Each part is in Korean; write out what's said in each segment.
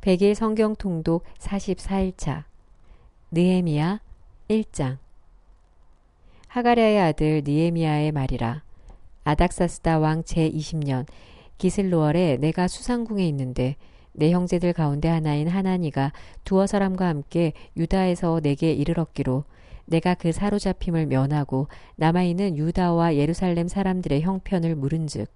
100일 성경 통독 44일차 느헤미야 1장. 하가랴의 아들 느헤미야의 말이라. 아닥사스다 왕 제20년 기슬로월에 내가 수상궁에 있는데 내 형제들 가운데 하나인 하나니가 두어 사람과 함께 유다에서 내게 이르렀기로 내가 그 사로잡힘을 면하고 남아있는 유다와 예루살렘 사람들의 형편을 물은즉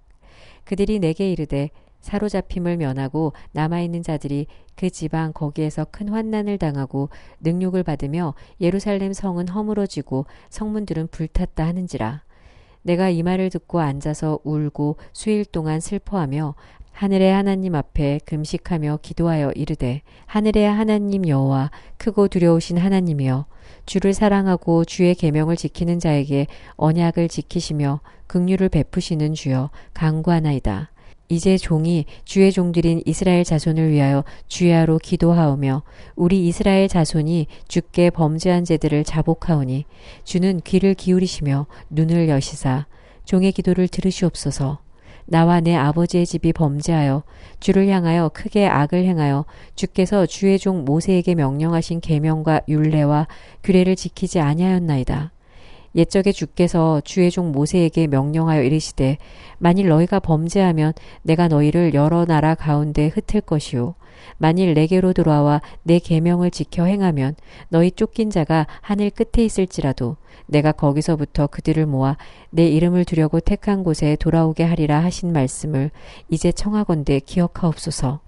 그들이 내게 이르되 사로잡힘을 면하고 남아있는 자들이 그 지방 거기에서 큰 환난을 당하고 능욕을 받으며 예루살렘 성은 허물어지고 성문들은 불탔다 하는지라. 내가 이 말을 듣고 앉아서 울고 수일 동안 슬퍼하며 하늘의 하나님 앞에 금식하며 기도하여 이르되 하늘의 하나님 여호와 크고 두려우신 하나님이여 주를 사랑하고 주의 계명을 지키는 자에게 언약을 지키시며 긍휼을 베푸시는 주여 간구하나이다. 이제 종이 주의 종들인 이스라엘 자손을 위하여 주야로 기도하오며 우리 이스라엘 자손이 주께 범죄한 죄들을 자복하오니 주는 귀를 기울이시며 눈을 여시사 종의 기도를 들으시옵소서. 나와 내 아버지의 집이 범죄하여 주를 향하여 크게 악을 행하여 주께서 주의 종 모세에게 명령하신 계명과 율례와 규례를 지키지 아니하였나이다. 옛적에 주께서 주의 종 모세에게 명령하여 이르시되 만일 너희가 범죄하면 내가 너희를 여러 나라 가운데 흩을 것이요 만일 내게로 돌아와 내 계명을 지켜 행하면 너희 쫓긴 자가 하늘 끝에 있을지라도 내가 거기서부터 그들을 모아 내 이름을 두려고 택한 곳에 돌아오게 하리라 하신 말씀을 이제 청하건대 기억하옵소서.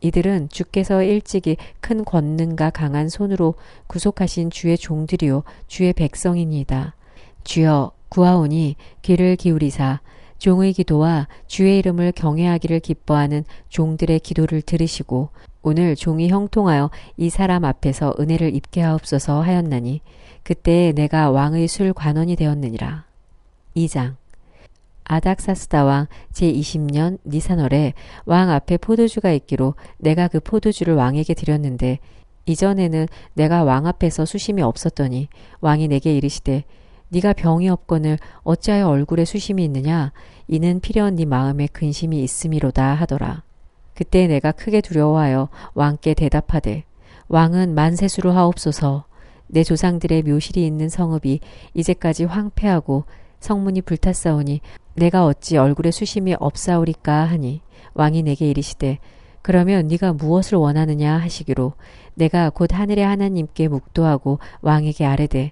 이들은 주께서 일찍이 큰 권능과 강한 손으로 구속하신 주의 종들이요 주의 백성이니이다. 주여 구하오니 귀를 기울이사 종의 기도와 주의 이름을 경외하기를 기뻐하는 종들의 기도를 들으시고 오늘 종이 형통하여 이 사람 앞에서 은혜를 입게 하옵소서 하였나니 그때에 내가 왕의 술 관원이 되었느니라. 2장. 아닥사스다 왕 제20년 니산월에 왕 앞에 포도주가 있기로 내가 그 포도주를 왕에게 드렸는데 이전에는 내가 왕 앞에서 수심이 없었더니 왕이 내게 이르시되 네가 병이 없거늘 어찌하여 얼굴에 수심이 있느냐? 이는 필연 네 마음에 근심이 있음이로다 하더라. 그때 내가 크게 두려워하여 왕께 대답하되 왕은 만세수로 하옵소서. 내 조상들의 묘실이 있는 성읍이 이제까지 황폐하고 성문이 불탔사오니 내가 어찌 얼굴에 수심이 없사오리까 하니 왕이 내게 이르시되 그러면 네가 무엇을 원하느냐 하시기로 내가 곧 하늘의 하나님께 묵도하고 왕에게 아뢰되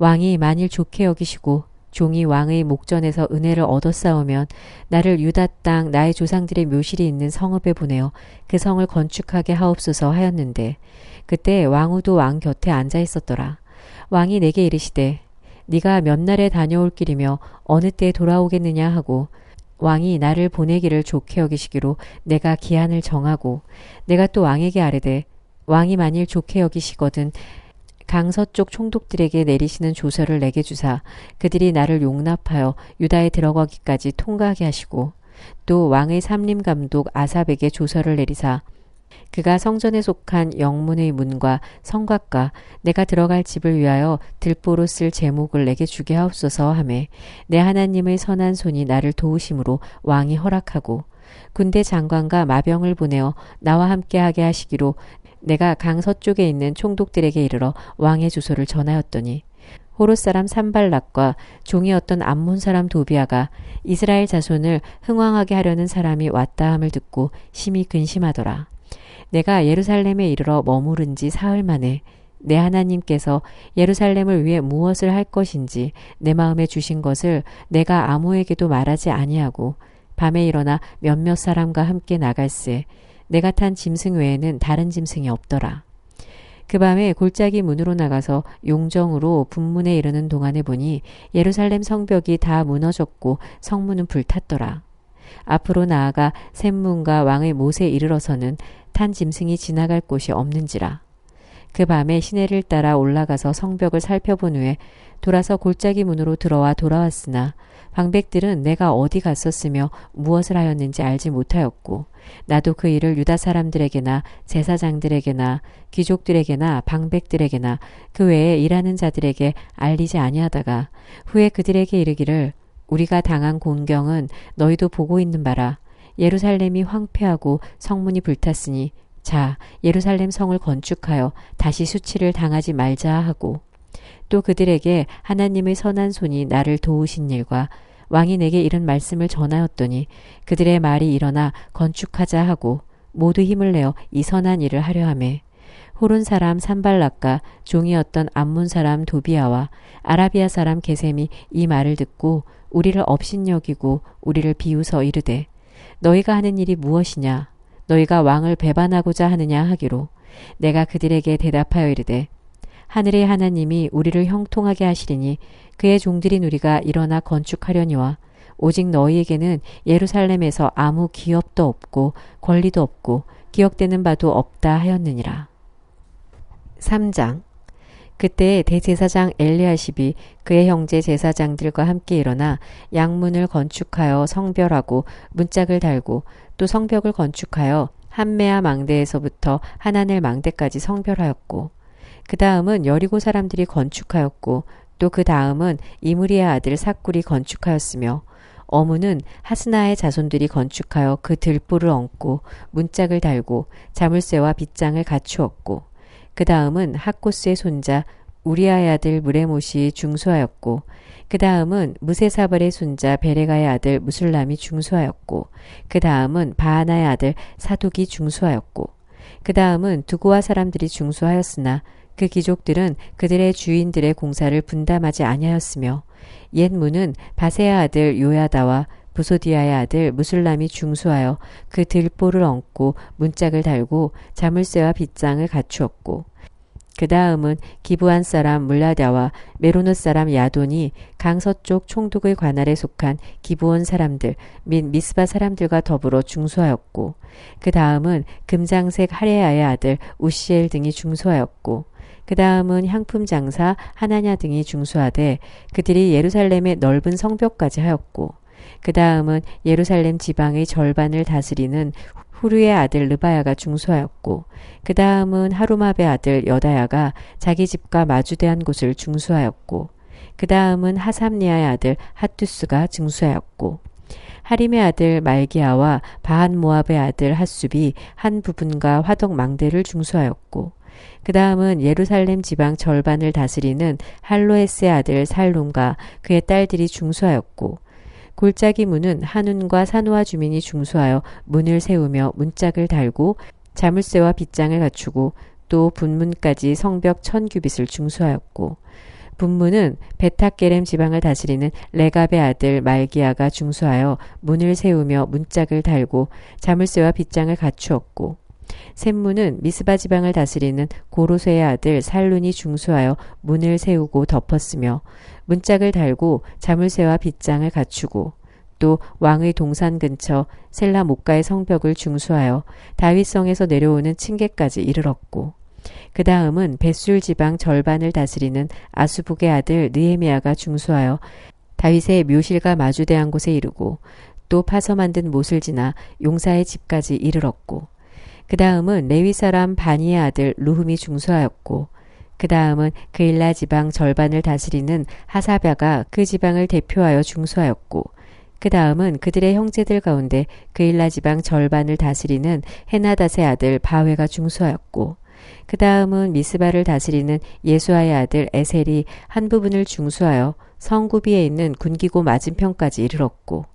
왕이 만일 좋게 여기시고 종이 왕의 목전에서 은혜를 얻었사오면 나를 유다 땅 나의 조상들의 묘실이 있는 성읍에 보내어 그 성을 건축하게 하옵소서 하였는데 그때 왕후도 왕 곁에 앉아 있었더라. 왕이 내게 이르시되 네가 몇 날에 다녀올 길이며 어느 때에 돌아오겠느냐 하고 왕이 나를 보내기를 좋게 여기시기로 내가 기한을 정하고 내가 또 왕에게 아뢰되 왕이 만일 좋게 여기시거든 강서쪽 총독들에게 내리시는 조서를 내게 주사 그들이 나를 용납하여 유다에 들어가기까지 통과하게 하시고 또 왕의 삼림감독 아삽에게 조서를 내리사 그가 성전에 속한 영문의 문과 성곽과 내가 들어갈 집을 위하여 들보로 쓸 제목을 내게 주게 하옵소서 하매 내 하나님의 선한 손이 나를 도우심으로 왕이 허락하고 군대 장관과 마병을 보내어 나와 함께하게 하시기로 내가 강서쪽에 있는 총독들에게 이르러 왕의 주소를 전하였더니 호롯 사람 산발락과 종이었던 암몬 사람 도비아가 이스라엘 자손을 흥왕하게 하려는 사람이 왔다 함을 듣고 심히 근심하더라. 내가 예루살렘에 이르러 머무른 지 사흘 만에 내 하나님께서 예루살렘을 위해 무엇을 할 것인지 내 마음에 주신 것을 내가 아무에게도 말하지 아니하고 밤에 일어나 몇몇 사람과 함께 나갈새 내가 탄 짐승 외에는 다른 짐승이 없더라. 그 밤에 골짜기 문으로 나가서 용정으로 분문에 이르는 동안에 보니 예루살렘 성벽이 다 무너졌고 성문은 불탔더라. 앞으로 나아가 샘문과 왕의 못에 이르러서는 탄 짐승이 지나갈 곳이 없는지라. 그 밤에 시내를 따라 올라가서 성벽을 살펴본 후에 돌아서 골짜기 문으로 들어와 돌아왔으나 방백들은 내가 어디 갔었으며 무엇을 하였는지 알지 못하였고 나도 그 일을 유다 사람들에게나 제사장들에게나 귀족들에게나 방백들에게나 그 외에 일하는 자들에게 알리지 아니하다가 후에 그들에게 이르기를 우리가 당한 곤경은 너희도 보고 있는 바라. 예루살렘이 황폐하고 성문이 불탔으니 자, 예루살렘 성을 건축하여 다시 수치를 당하지 말자 하고, 또 그들에게 하나님의 선한 손이 나를 도우신 일과 왕이 내게 이런 말씀을 전하였더니 그들의 말이 일어나 건축하자 하고 모두 힘을 내어 이 선한 일을 하려 하매, 호론 사람 산발락과 종이었던 암몬 사람 도비아와 아라비아 사람 게셈이 이 말을 듣고 우리를 업신여기고 우리를 비웃어 이르되, 너희가 하는 일이 무엇이냐? 너희가 왕을 배반하고자 하느냐 하기로, 내가 그들에게 대답하여 이르되, 하늘의 하나님이 우리를 형통하게 하시리니 그의 종들인 우리가 일어나 건축하려니와 오직 너희에게는 예루살렘에서 아무 기업도 없고 권리도 없고 기억되는 바도 없다 하였느니라. 3장. 그때 대제사장 엘리야십이 그의 형제 제사장들과 함께 일어나 양문을 건축하여 성별하고 문짝을 달고 또 성벽을 건축하여 한메아 망대에서부터 하나넬 망대까지 성별하였고, 그 다음은 여리고 사람들이 건축하였고 또 그 다음은 이므리의 아들 삭굴이 건축하였으며, 어무는 하스나의 자손들이 건축하여 그 들보를 얹고 문짝을 달고 자물쇠와 빗장을 갖추었고, 그 다음은 학고스의 손자 우리아의 아들 무레못이 중수하였고, 그 다음은 무세사발의 손자 베레가의 아들 무술람이 중수하였고, 그 다음은 바하나의 아들 사독이 중수하였고, 그 다음은 두고와 사람들이 중수하였으나 그 귀족들은 그들의 주인들의 공사를 분담하지 아니하였으며, 옛 문은 바세야 아들 요야다와 부소디아의 아들 무술람이 중수하여 그 들보를 얹고 문짝을 달고 자물쇠와 빗장을 갖추었고, 그 다음은 기브안 사람 물라다와 메로노 사람 야돈이 강서쪽 총독의 관할에 속한 기브온 사람들 및 미스바 사람들과 더불어 중수하였고, 그 다음은 금장색 하레아의 아들 우시엘 등이 중수하였고, 그 다음은 향품 장사 하나냐 등이 중수하되 그들이 예루살렘의 넓은 성벽까지 하였고, 그 다음은 예루살렘 지방의 절반을 다스리는 후르의 아들 르바야가 중수하였고, 그 다음은 하루마베 아들 여다야가 자기 집과 마주대한 곳을 중수하였고, 그 다음은 하삼리아의 아들 핫두스가 중수하였고, 하림의 아들 말기야와 바한 모압의 아들 핫숲이 한 부분과 화덕 망대를 중수하였고, 그 다음은 예루살렘 지방 절반을 다스리는 할로에스의 아들 살룸과 그의 딸들이 중수하였고, 골짜기 문은 한운과 산우아 주민이 중수하여 문을 세우며 문짝을 달고 자물쇠와 빗장을 갖추고, 또 분문까지 성벽 1000규빗을 중수하였고, 분문은 베타게렘 지방을 다스리는 레갑의 아들 말기야가 중수하여 문을 세우며 문짝을 달고 자물쇠와 빗장을 갖추었고, 샘문은 미스바 지방을 다스리는 고로쇠의 아들 살룬이 중수하여 문을 세우고 덮었으며 문짝을 달고 자물쇠와 빗장을 갖추고, 또 왕의 동산 근처 셀라 목가의 성벽을 중수하여 다윗성에서 내려오는 층계까지 이르렀고, 그 다음은 벳술 지방 절반을 다스리는 아수북의 아들 느헤미야가 중수하여 다윗의 묘실과 마주대한 곳에 이르고, 또 파서 만든 못을 지나 용사의 집까지 이르렀고, 그 다음은 레위 사람 바니의 아들 루흠이 중수하였고, 그 다음은 그일라 지방 절반을 다스리는 하사랴가 그 지방을 대표하여 중수하였고, 그 다음은 그들의 형제들 가운데 그일라 지방 절반을 다스리는 헤나닷의 아들 바회가 중수하였고, 그 다음은 미스바를 다스리는 예수아의 아들 에셀이 한 부분을 중수하여 성구비에 있는 군기고 맞은편까지 이르렀고,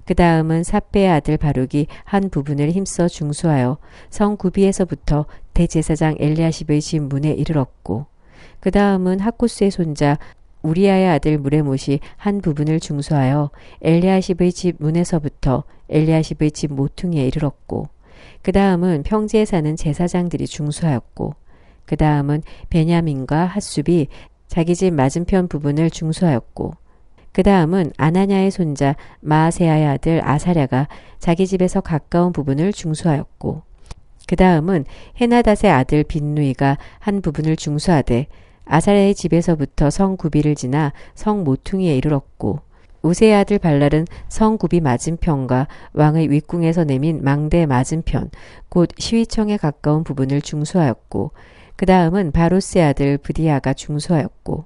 그 다음은 삿배의 아들 바룩이 한 부분을 힘써 중수하여 성구비에서부터 대제사장 엘리야십의 집 문에 이르렀고, 그 다음은 학구스의 손자 우리아의 아들 무레못이 한 부분을 중수하여 엘리야십의 집 문에서부터 엘리야십의 집 모퉁이에 이르렀고, 그 다음은 평지에 사는 제사장들이 중수하였고, 그 다음은 베냐민과 핫숲이 자기 집 맞은편 부분을 중수하였고, 그 다음은 아나냐의 손자 마아세아의 아들 아사랴가 자기 집에서 가까운 부분을 중수하였고, 그 다음은 헤나닷의 아들 빈누이가 한 부분을 중수하되 아사랴의 집에서부터 성구비를 지나 성 모퉁이에 이르렀고, 우세의 아들 발랄은 성구비 맞은편과 왕의 윗궁에서 내민 망대 맞은편 곧 시위청에 가까운 부분을 중수하였고, 그 다음은 바로스의 아들 브디아가 중수하였고,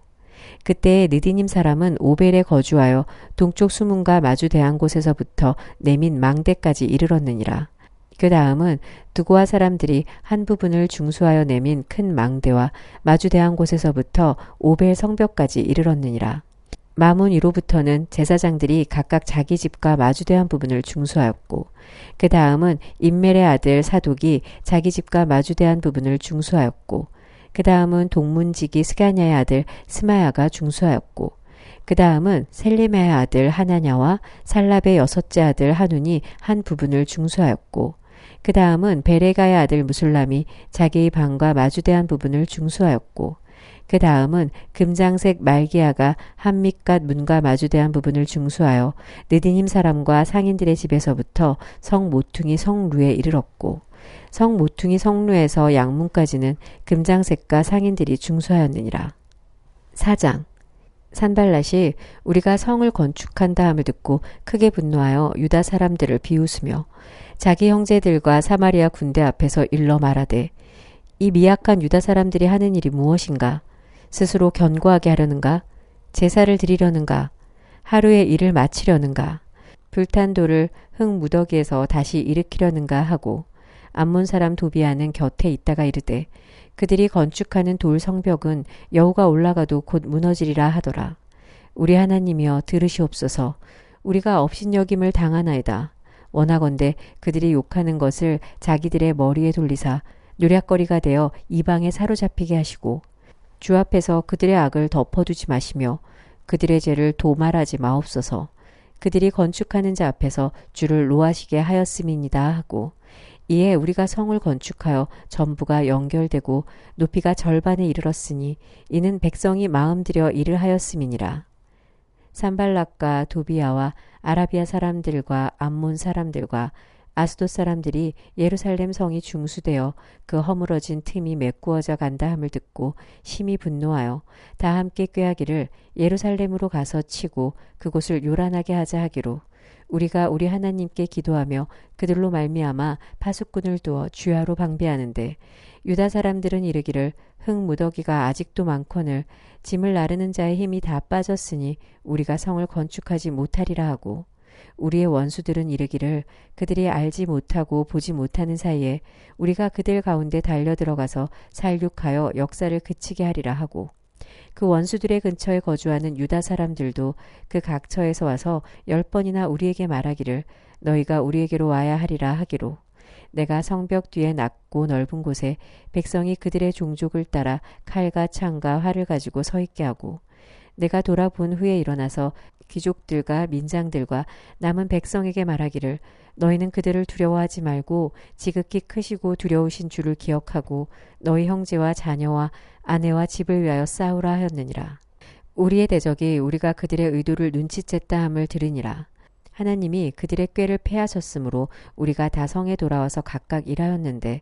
그때 느디님 사람은 오벨에 거주하여 동쪽 수문과 마주 대한 곳에서부터 내민 망대까지 이르렀느니라. 그 다음은 두고와 사람들이 한 부분을 중수하여 내민 큰 망대와 마주대한 곳에서부터 오벨 성벽까지 이르렀느니라. 마문 위로부터는 제사장들이 각각 자기 집과 마주대한 부분을 중수하였고 그 다음은 임멜의 아들 사독이 자기 집과 마주대한 부분을 중수하였고 그 다음은 동문지기 스가냐의 아들 스마야가 중수하였고 그 다음은 셀리메의 아들 하나냐와 살랍의 여섯째 아들 하눈이 한 부분을 중수하였고 그 다음은 베레가의 아들 무술람이 자기의 방과 마주대한 부분을 중수하였고 그 다음은 금장색 말기야가 한밑갓 문과 마주대한 부분을 중수하여 느디님 사람과 상인들의 집에서부터 성 모퉁이 성루에 이르렀고 성 모퉁이 성루에서 양문까지는 금장색과 상인들이 중수하였느니라. 4장 산발랏이 우리가 성을 건축한다 함을 듣고 크게 분노하여 유다 사람들을 비웃으며 자기 형제들과 사마리아 군대 앞에서 일러 말하되 이 미약한 유다 사람들이 하는 일이 무엇인가? 스스로 견고하게 하려는가? 제사를 드리려는가? 하루의 일을 마치려는가? 불탄 돌을 흙 무더기에서 다시 일으키려는가 하고 암몬 사람 도비아는 곁에 있다가 이르되 그들이 건축하는 돌 성벽은 여호가 올라가도 곧 무너지리라 하더라. 우리 하나님이여 들으시옵소서. 우리가 업신여김을 당하나이다. 원하건대 그들이 욕하는 것을 자기들의 머리에 돌리사 노략거리가 되어 이방에 사로잡히게 하시고 주 앞에서 그들의 악을 덮어두지 마시며 그들의 죄를 도말하지 마옵소서. 그들이 건축하는 자 앞에서 주를 노하시게 하였음이니이다 하고 이에 우리가 성을 건축하여 전부가 연결되고 높이가 절반에 이르렀으니 이는 백성이 마음들여 일을 하였음이니라. 산발락과 도비아와 아라비아 사람들과 암몬 사람들과 아스돗 사람들이 예루살렘 성이 중수되어 그 허물어진 틈이 메꾸어져 간다 함을 듣고 심히 분노하여 다 함께 꾀하기를 예루살렘으로 가서 치고 그곳을 요란하게 하자 하기로 우리가 우리 하나님께 기도하며 그들로 말미암아 파수꾼을 두어 주야로 방비하는데 유다 사람들은 이르기를 흙 무더기가 아직도 많거늘 짐을 나르는 자의 힘이 다 빠졌으니 우리가 성을 건축하지 못하리라 하고 우리의 원수들은 이르기를 그들이 알지 못하고 보지 못하는 사이에 우리가 그들 가운데 달려들어가서 살육하여 역사를 그치게 하리라 하고 그 원수들의 근처에 거주하는 유다 사람들도 그 각처에서 와서 10번이나 우리에게 말하기를 너희가 우리에게로 와야 하리라 하기로 내가 성벽 뒤에 낮고 넓은 곳에 백성이 그들의 종족을 따라 칼과 창과 활을 가지고 서 있게 하고 내가 돌아본 후에 일어나서 귀족들과 민장들과 남은 백성에게 말하기를 너희는 그들을 두려워하지 말고 지극히 크시고 두려우신 주를 기억하고 너희 형제와 자녀와 아내와 집을 위하여 싸우라 하였느니라. 우리의 대적이 우리가 그들의 의도를 눈치챘다 함을 들으니라. 하나님이 그들의 꾀를 패하셨으므로 우리가 다 성에 돌아와서 각각 일하였는데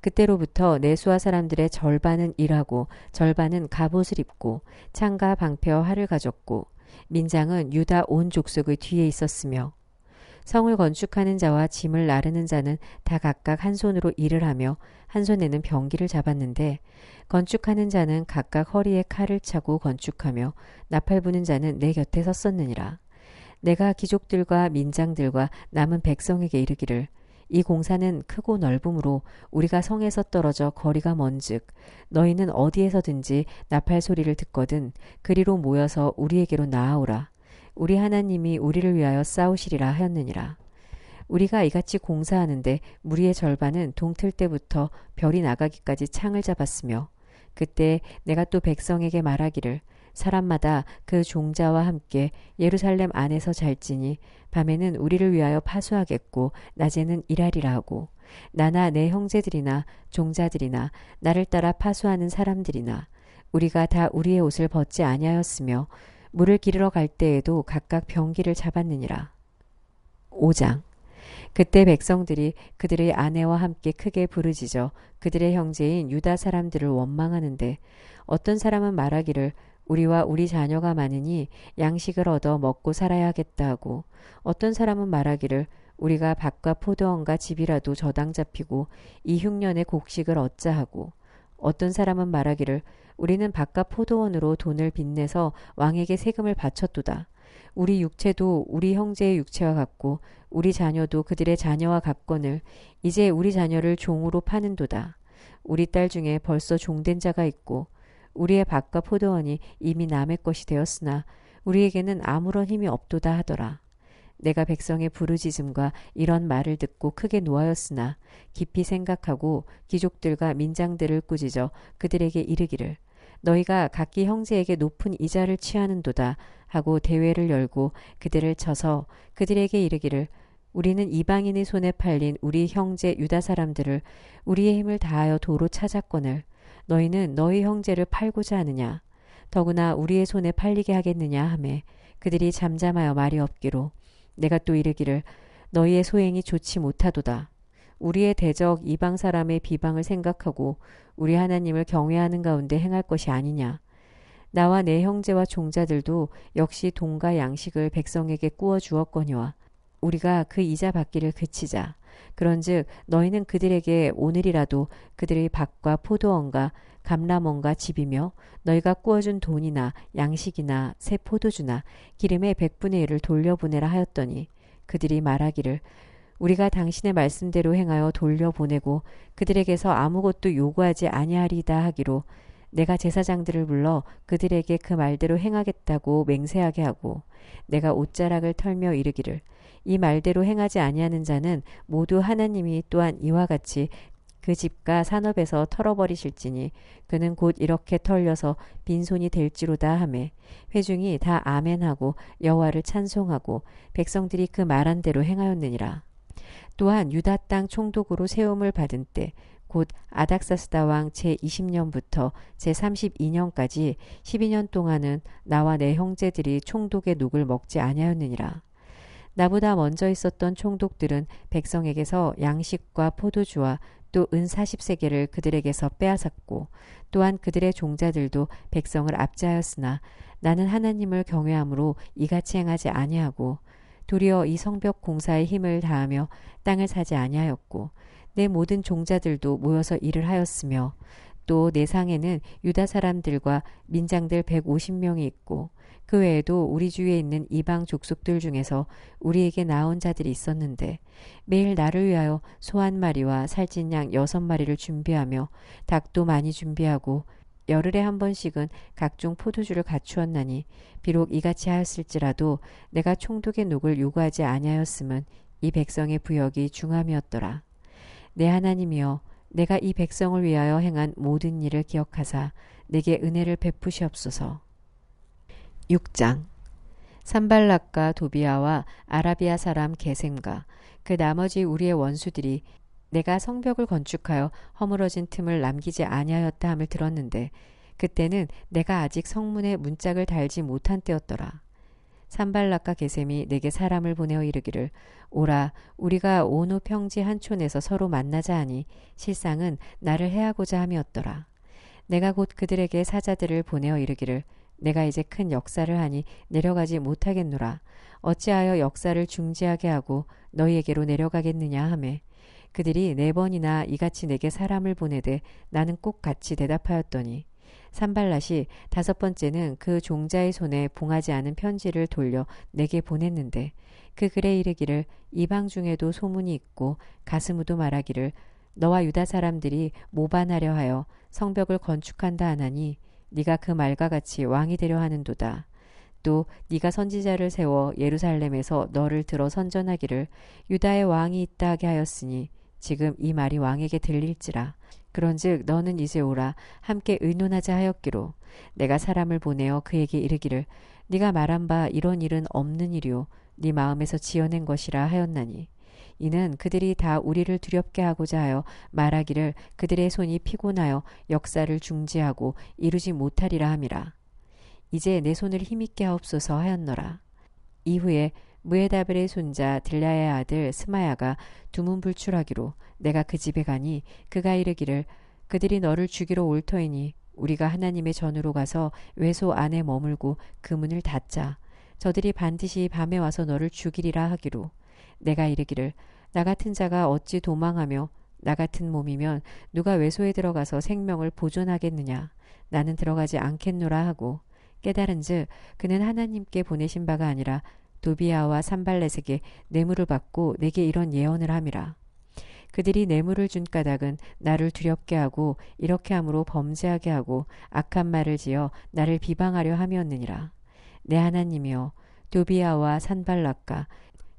그때로부터 내수아 사람들의 절반은 일하고 절반은 갑옷을 입고 창과 방패와 활을 가졌고 민장은 유다 온 족속의 뒤에 있었으며 성을 건축하는 자와 짐을 나르는 자는 다 각각 한 손으로 일을 하며 한 손에는 병기를 잡았는데 건축하는 자는 각각 허리에 칼을 차고 건축하며 나팔 부는 자는 내 곁에 섰었느니라. 내가 귀족들과 민장들과 남은 백성에게 이르기를 이 공사는 크고 넓음으로 우리가 성에서 떨어져 거리가 먼즉 너희는 어디에서든지 나팔 소리를 듣거든 그리로 모여서 우리에게로 나아오라. 우리 하나님이 우리를 위하여 싸우시리라 하였느니라. 우리가 이같이 공사하는데 무리의 절반은 동틀 때부터 별이 나가기까지 창을 잡았으며 그때 내가 또 백성에게 말하기를 사람마다 그 종자와 함께 예루살렘 안에서 잘지니 밤에는 우리를 위하여 파수하겠고 낮에는 일하리라 하고 나나 내 형제들이나 종자들이나 나를 따라 파수하는 사람들이나 우리가 다 우리의 옷을 벗지 아니하였으며 물을 기르러 갈 때에도 각각 병기를 잡았느니라. 5장 그때 백성들이 그들의 아내와 함께 크게 부르짖어 그들의 형제인 유다 사람들을 원망하는데 어떤 사람은 말하기를 우리와 우리 자녀가 많으니 양식을 얻어 먹고 살아야 하겠다 하고 어떤 사람은 말하기를 우리가 밭과 포도원과 집이라도 저당 잡히고 이 흉년에 곡식을 얻자 하고 어떤 사람은 말하기를 우리는 밭과 포도원으로 돈을 빚내서 왕에게 세금을 바쳤도다. 우리 육체도 우리 형제의 육체와 같고 우리 자녀도 그들의 자녀와 같거늘 이제 우리 자녀를 종으로 파는도다. 우리 딸 중에 벌써 종된 자가 있고 우리의 밭과 포도원이 이미 남의 것이 되었으나 우리에게는 아무런 힘이 없도다 하더라. 내가 백성의 부르짖음과 이런 말을 듣고 크게 노하였으나 깊이 생각하고 귀족들과 민장들을 꾸짖어 그들에게 이르기를 너희가 각기 형제에게 높은 이자를 취하는도다 하고 대회를 열고 그들을 쳐서 그들에게 이르기를 우리는 이방인의 손에 팔린 우리 형제 유다 사람들을 우리의 힘을 다하여 도로 찾았거늘 너희는 너희 형제를 팔고자 하느냐 더구나 우리의 손에 팔리게 하겠느냐 하매 그들이 잠잠하여 말이 없기로 내가 또 이르기를 너희의 소행이 좋지 못하도다. 우리의 대적 이방 사람의 비방을 생각하고 우리 하나님을 경외하는 가운데 행할 것이 아니냐. 나와 내 형제와 종자들도 역시 돈과 양식을 백성에게 꾸어 주었거니와 우리가 그 이자 받기를 그치자. 그런즉 너희는 그들에게 오늘이라도 그들의 밭과 포도원과 감람원과 집이며 너희가 꾸어준 돈이나 양식이나 새 포도주나 기름의 100분의 1을 돌려보내라 하였더니 그들이 말하기를 우리가 당신의 말씀대로 행하여 돌려보내고 그들에게서 아무것도 요구하지 아니하리다 하기로 내가 제사장들을 불러 그들에게 그 말대로 행하겠다고 맹세하게 하고 내가 옷자락을 털며 이르기를 이 말대로 행하지 아니하는 자는 모두 하나님이 또한 이와 같이 그 집과 산업에서 털어버리실지니 그는 곧 이렇게 털려서 빈손이 될지로다 하매 회중이 다 아멘하고 여호와를 찬송하고 백성들이 그 말한 대로 행하였느니라. 또한 유다 땅 총독으로 세움을 받은 때 곧 아닥사스다 왕 제20년부터 제32년까지 12년 동안은 나와 내 형제들이 총독의 녹을 먹지 아니하였느니라. 나보다 먼저 있었던 총독들은 백성에게서 양식과 포도주와 또 은 40세겔을 그들에게서 빼앗았고 또한 그들의 종자들도 백성을 압제하였으나 나는 하나님을 경외함으로 이같이 행하지 아니하고 도리어 이 성벽 공사에 힘을 다하며 땅을 사지 아니하였고 내 모든 종자들도 모여서 일을 하였으며 또 내 상에는 유다 사람들과 민장들 150명이 있고 그 외에도 우리 주위에 있는 이방 족속들 중에서 우리에게 나온 자들이 있었는데 매일 나를 위하여 소 1마리와 살찐 양 6마리를 준비하며 닭도 많이 준비하고 열흘에 한 번씩은 각종 포도주를 갖추었나니 비록 이같이 하였을지라도 내가 총독의 녹을 요구하지 아니하였음은 이 백성의 부역이 중함이었더라. 내 하나님이여 내가 이 백성을 위하여 행한 모든 일을 기억하사 내게 은혜를 베푸시옵소서. 6장 산발락과 도비아와 아라비아 사람 게셈과 그 나머지 우리의 원수들이 내가 성벽을 건축하여 허물어진 틈을 남기지 아니하였다 함을 들었는데 그때는 내가 아직 성문에 문짝을 달지 못한 때였더라. 산발락과 게셈이 내게 사람을 보내어 이르기를 오라 우리가 오노 평지 한 촌에서 서로 만나자 하니 실상은 나를 해하고자 함이었더라. 내가 곧 그들에게 사자들을 보내어 이르기를 내가 이제 큰 역사를 하니 내려가지 못하겠노라. 어찌하여 역사를 중지하게 하고 너희에게로 내려가겠느냐 하매 그들이 4번이나 이같이 내게 사람을 보내되 나는 꼭 같이 대답하였더니 산발랏이 5번째는 그 종자의 손에 봉하지 않은 편지를 돌려 내게 보냈는데 그 글에 이르기를 이방 중에도 소문이 있고 가스무도 말하기를 너와 유다 사람들이 모반하려 하여 성벽을 건축한다 하나니 네가 그 말과 같이 왕이 되려 하는도다. 또 네가 선지자를 세워 예루살렘에서 너를 들어 선전하기를 유다의 왕이 있다 하게 하였으니 지금 이 말이 왕에게 들릴지라. 그런즉 너는 이제 오라 함께 의논하자 하였기로 내가 사람을 보내어 그에게 이르기를 네가 말한 바 이런 일은 없는 일이요 네 마음에서 지어낸 것이라 하였나니 이는 그들이 다 우리를 두렵게 하고자 하여 말하기를 그들의 손이 피곤하여 역사를 중지하고 이루지 못하리라 함이라. 이제 내 손을 힘있게 하옵소서 하였노라. 이후에 무에다벨의 손자 들라야의 아들 스마야가 두문불출하기로 내가 그 집에 가니 그가 이르기를 그들이 너를 죽이러 올 터이니 우리가 하나님의 전으로 가서 외소 안에 머물고 그 문을 닫자. 저들이 반드시 밤에 와서 너를 죽이리라 하기로 내가 이르기를 나 같은 자가 어찌 도망하며 나 같은 몸이면 누가 외소에 들어가서 생명을 보존하겠느냐. 나는 들어가지 않겠노라 하고 깨달은즉 그는 하나님께 보내신 바가 아니라 도비아와 산발렛에게 뇌물을 받고 내게 이런 예언을 함이라. 그들이 뇌물을 준 까닭은 나를 두렵게 하고 이렇게 함으로 범죄하게 하고 악한 말을 지어 나를 비방하려 함이었느니라. 내 하나님이여, 도비아와 산발락과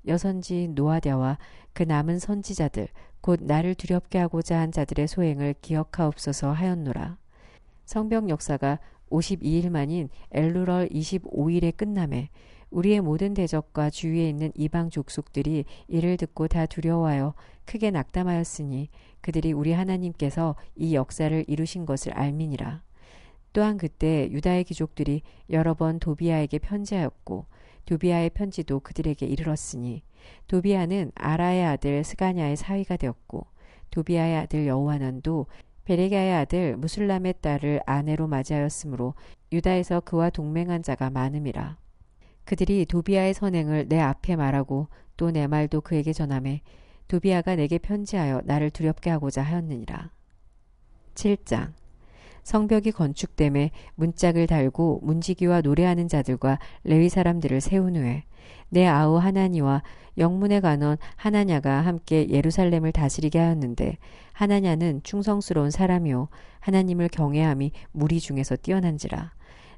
여선지인 노아랴와 그 남은 선지자들 곧 나를 두렵게 하고자 한 자들의 소행을 기억하옵소서 하였노라. 성벽 역사가 52일 만인 엘루럴 25일에 끝남에 우리의 모든 대적과 주위에 있는 이방 족속들이 이를 듣고 다 두려워하여 크게 낙담하였으니 그들이 우리 하나님께서 이 역사를 이루신 것을 알미니라. 또한 그때 유다의 귀족들이 여러 번 도비아에게 편지하였고 도비아의 편지도 그들에게 이르렀으니 도비아는 아라의 아들 스가냐의 사위가 되었고 도비아의 아들 여호하난도 베레가의 아들 무술람의 딸을 아내로 맞이하였으므로 유다에서 그와 동맹한 자가 많음이라. 그들이 도비아의 선행을 내 앞에 말하고 또 내 말도 그에게 전하매 도비아가 내게 편지하여 나를 두렵게 하고자 하였느니라. 7장. 성벽이 건축됨에 문짝을 달고 문지기와 노래하는 자들과 레위 사람들을 세운 후에 내 아우 하나니와 영문의 간원 하나냐가 함께 예루살렘을 다스리게 하였는데 하나냐는 충성스러운 사람이요 하나님을 경외함이 무리 중에서 뛰어난지라.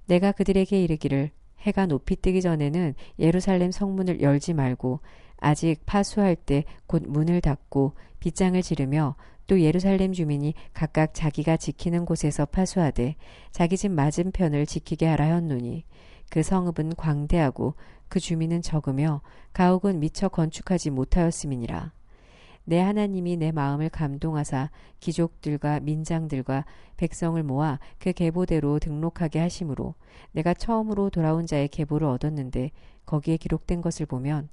내가 그들에게 이르기를 해가 높이 뜨기 전에는 예루살렘 성문을 열지 말고 아직 파수할 때 곧 문을 닫고 빗장을 지르며 또 예루살렘 주민이 각각 자기가 지키는 곳에서 파수하되 자기 집 맞은편을 지키게 하라 하였노니 그 성읍은 광대하고 그 주민은 적으며 가옥은 미처 건축하지 못하였음이니라. 내 하나님이 내 마음을 감동하사 귀족들과 민장들과 백성을 모아 그 계보대로 등록하게 하심으로 내가 처음으로 돌아온 자의 계보를 얻었는데 거기에 기록된 것을 보면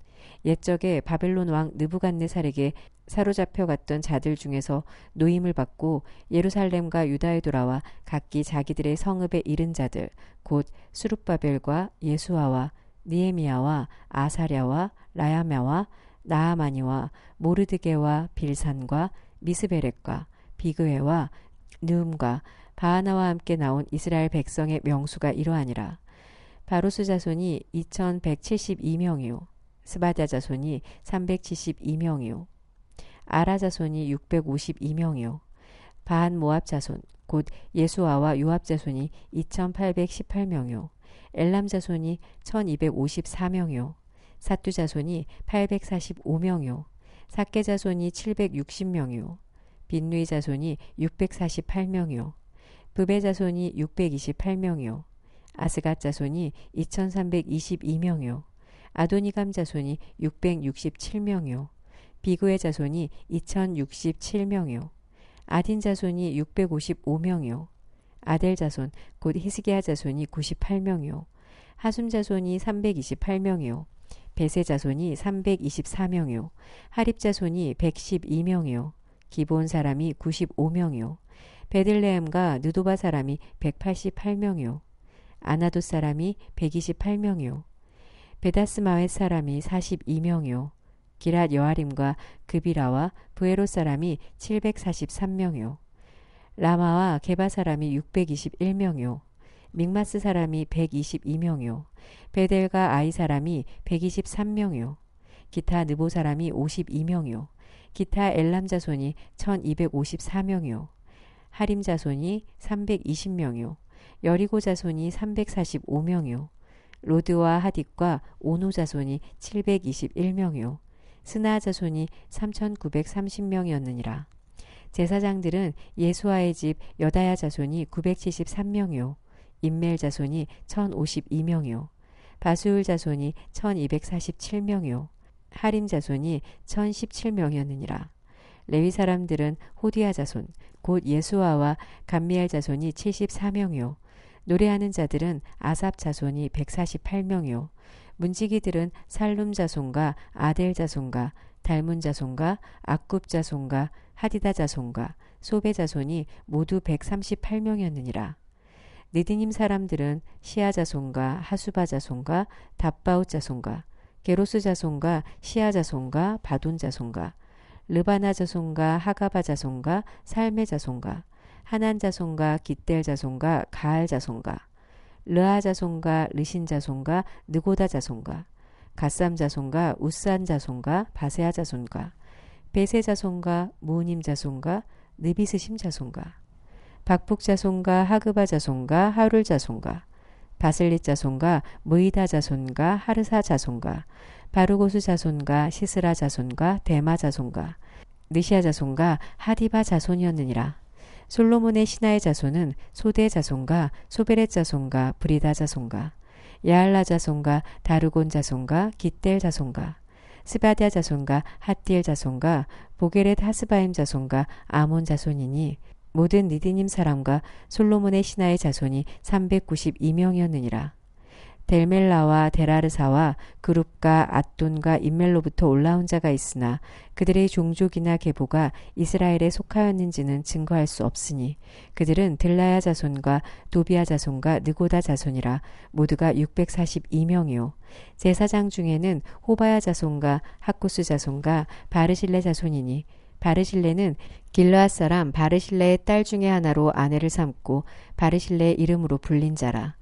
옛적에 바벨론 왕 느부갓네살에게 사로잡혀 갔던 자들 중에서 노임을 받고 예루살렘과 유다에 돌아와 각기 자기들의 성읍에 이른 자들 곧 수룹바벨과 예수아와 니에미야와 아사랴와 라야мя와 나아마니와 모르드게와 빌산과 미스베렉과 비그웨와 느음과 바하나와 함께 나온 이스라엘 백성의 명수가 이러하니라. 바로스 자손이 2172명이요 스바랴 자손이 372명이요 아라 자손이 652명이요 바한 모압 자손 곧 예수아와 요압 자손이 2818명이요 엘람 자손이 1254명이요 사투 자손이 845명이요 삭게 자손이 760명이요 빈누이 자손이 648명이요 브베 자손이 628명이요 아스갓 자손이 2322명이요 아도니감 자손이 667명이요 비그의 자손이 2067명이요 아딘 자손이 655명이요 아델 자손 곧 히스기야 자손이 98명이요 하숨 자손이 328명이요 베세 자손이 324명이요 하립 자손이 112명이요 기브온 사람이 95명이요 베들레헴과 느도바 사람이 188명이요 아나돗 사람이 128명이요 베다스마웻 사람이 42명이요 기랏 여아림과 그비라와 브에롯 사람이 743명이요 라마와 게바 사람이 621명이요 믹마스 사람이 122명이요 베델과 아이 사람이 123명이요 기타 느보 사람이 52명이요 기타 엘람 자손이 1254명이요 하림 자손이 320명이요 여리고 자손이 345명이요 로드와 하딕과 오노 자손이 721명이요 스나 자손이 3930명이었느니라. 제사장들은 예수아의 집 여다야 자손이 973명이요 임멜 자손이 1052명이요 바수울 자손이 1247명이요 하림 자손이 1017명이었느니라. 레위 사람들은 호디야 자손 곧 예수아와 감미엘 자손이 74명이요 노래하는 자들은 아삽 자손이 148명이요 문지기들은 살룸 자손과 아델 자손과 달문 자손과 악굽 자손과 하디다 자손과 소베 자손이 모두 138명이었느니라. 느디님 사람들은 시아 자손과 하수바 자손과 답바웃 자손과 게로스 자손과 시아 자손과 바돈 자손과 르바나 자손과 하가바 자손과 살메 자손과 하난 자손과 깃델 자손과 가알 자손과 르아 자손과 르신 자손과 느고다 자손과 갓삼 자손과 우산 자손과 바세아 자손과 베세 자손과 무님 자손과 느비스심 자손과 박북 자손과 하그바 자손과 하룰 자손과 바슬릿 자손과 무이다 자손과 하르사 자손과 바르고스 자손과 시스라 자손과 데마 자손과 느시아 자손과 하디바 자손이었느니라. 솔로몬의 신하의 자손은 소대 자손과 소베렛 자손과 브리다 자손과 야알라 자손과 다르곤 자손과 깃델 자손과 스바디아 자손과 핫딜 자손과 보게렛 하스바임 자손과 아몬 자손이니 모든 니드님 사람과 솔로몬의 신하의 자손이 392명이었느니라. 델멜라와 데라르사와 그룹과 앗돈과 인멜로부터 올라온 자가 있으나 그들의 종족이나 계보가 이스라엘에 속하였는지는 증거할 수 없으니 그들은 들라야 자손과 도비아 자손과 느고다 자손이라 모두가 642명이요. 제사장 중에는 호바야 자손과 학구스 자손과 바르실레 자손이니 바르실레는 길르앗 사람 바르실레의 딸 중에 하나로 아내를 삼고 바르실레의 이름으로 불린 자라.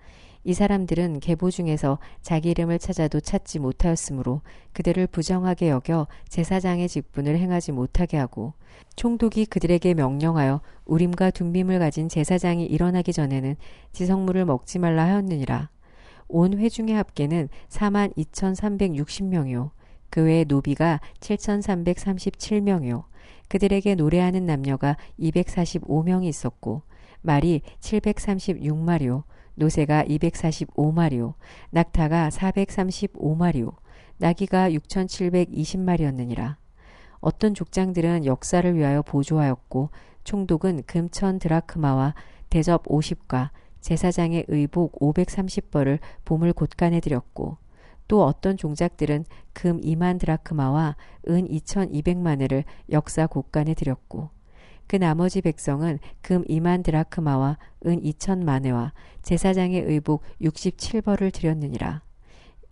이 사람들은 계보 중에서 자기 이름을 찾아도 찾지 못하였으므로 그들을 부정하게 여겨 제사장의 직분을 행하지 못하게 하고 총독이 그들에게 명령하여 우림과 둠빔을 가진 제사장이 일어나기 전에는 지성물을 먹지 말라 하였느니라. 온 회중의 합계는 42,360명이요. 그 외에 노비가 7,337명이요. 그들에게 노래하는 남녀가 245명이 있었고 말이 736마리요. 노새가 245마리요. 낙타가 435마리요. 나귀가 6,720마리였느니라. 어떤 족장들은 역사를 위하여 보조하였고 총독은 금 1,000 드라크마와 대접 50과 제사장의 의복 530벌을 보물 곳간에 드렸고 또 어떤 종작들은 금 2만 드라크마와 은 2,200마늘을 역사 곳간에 드렸고 그 나머지 백성은 금 2만 드라크마와 은 2,000마네와 제사장의 의복 67벌을 드렸느니라.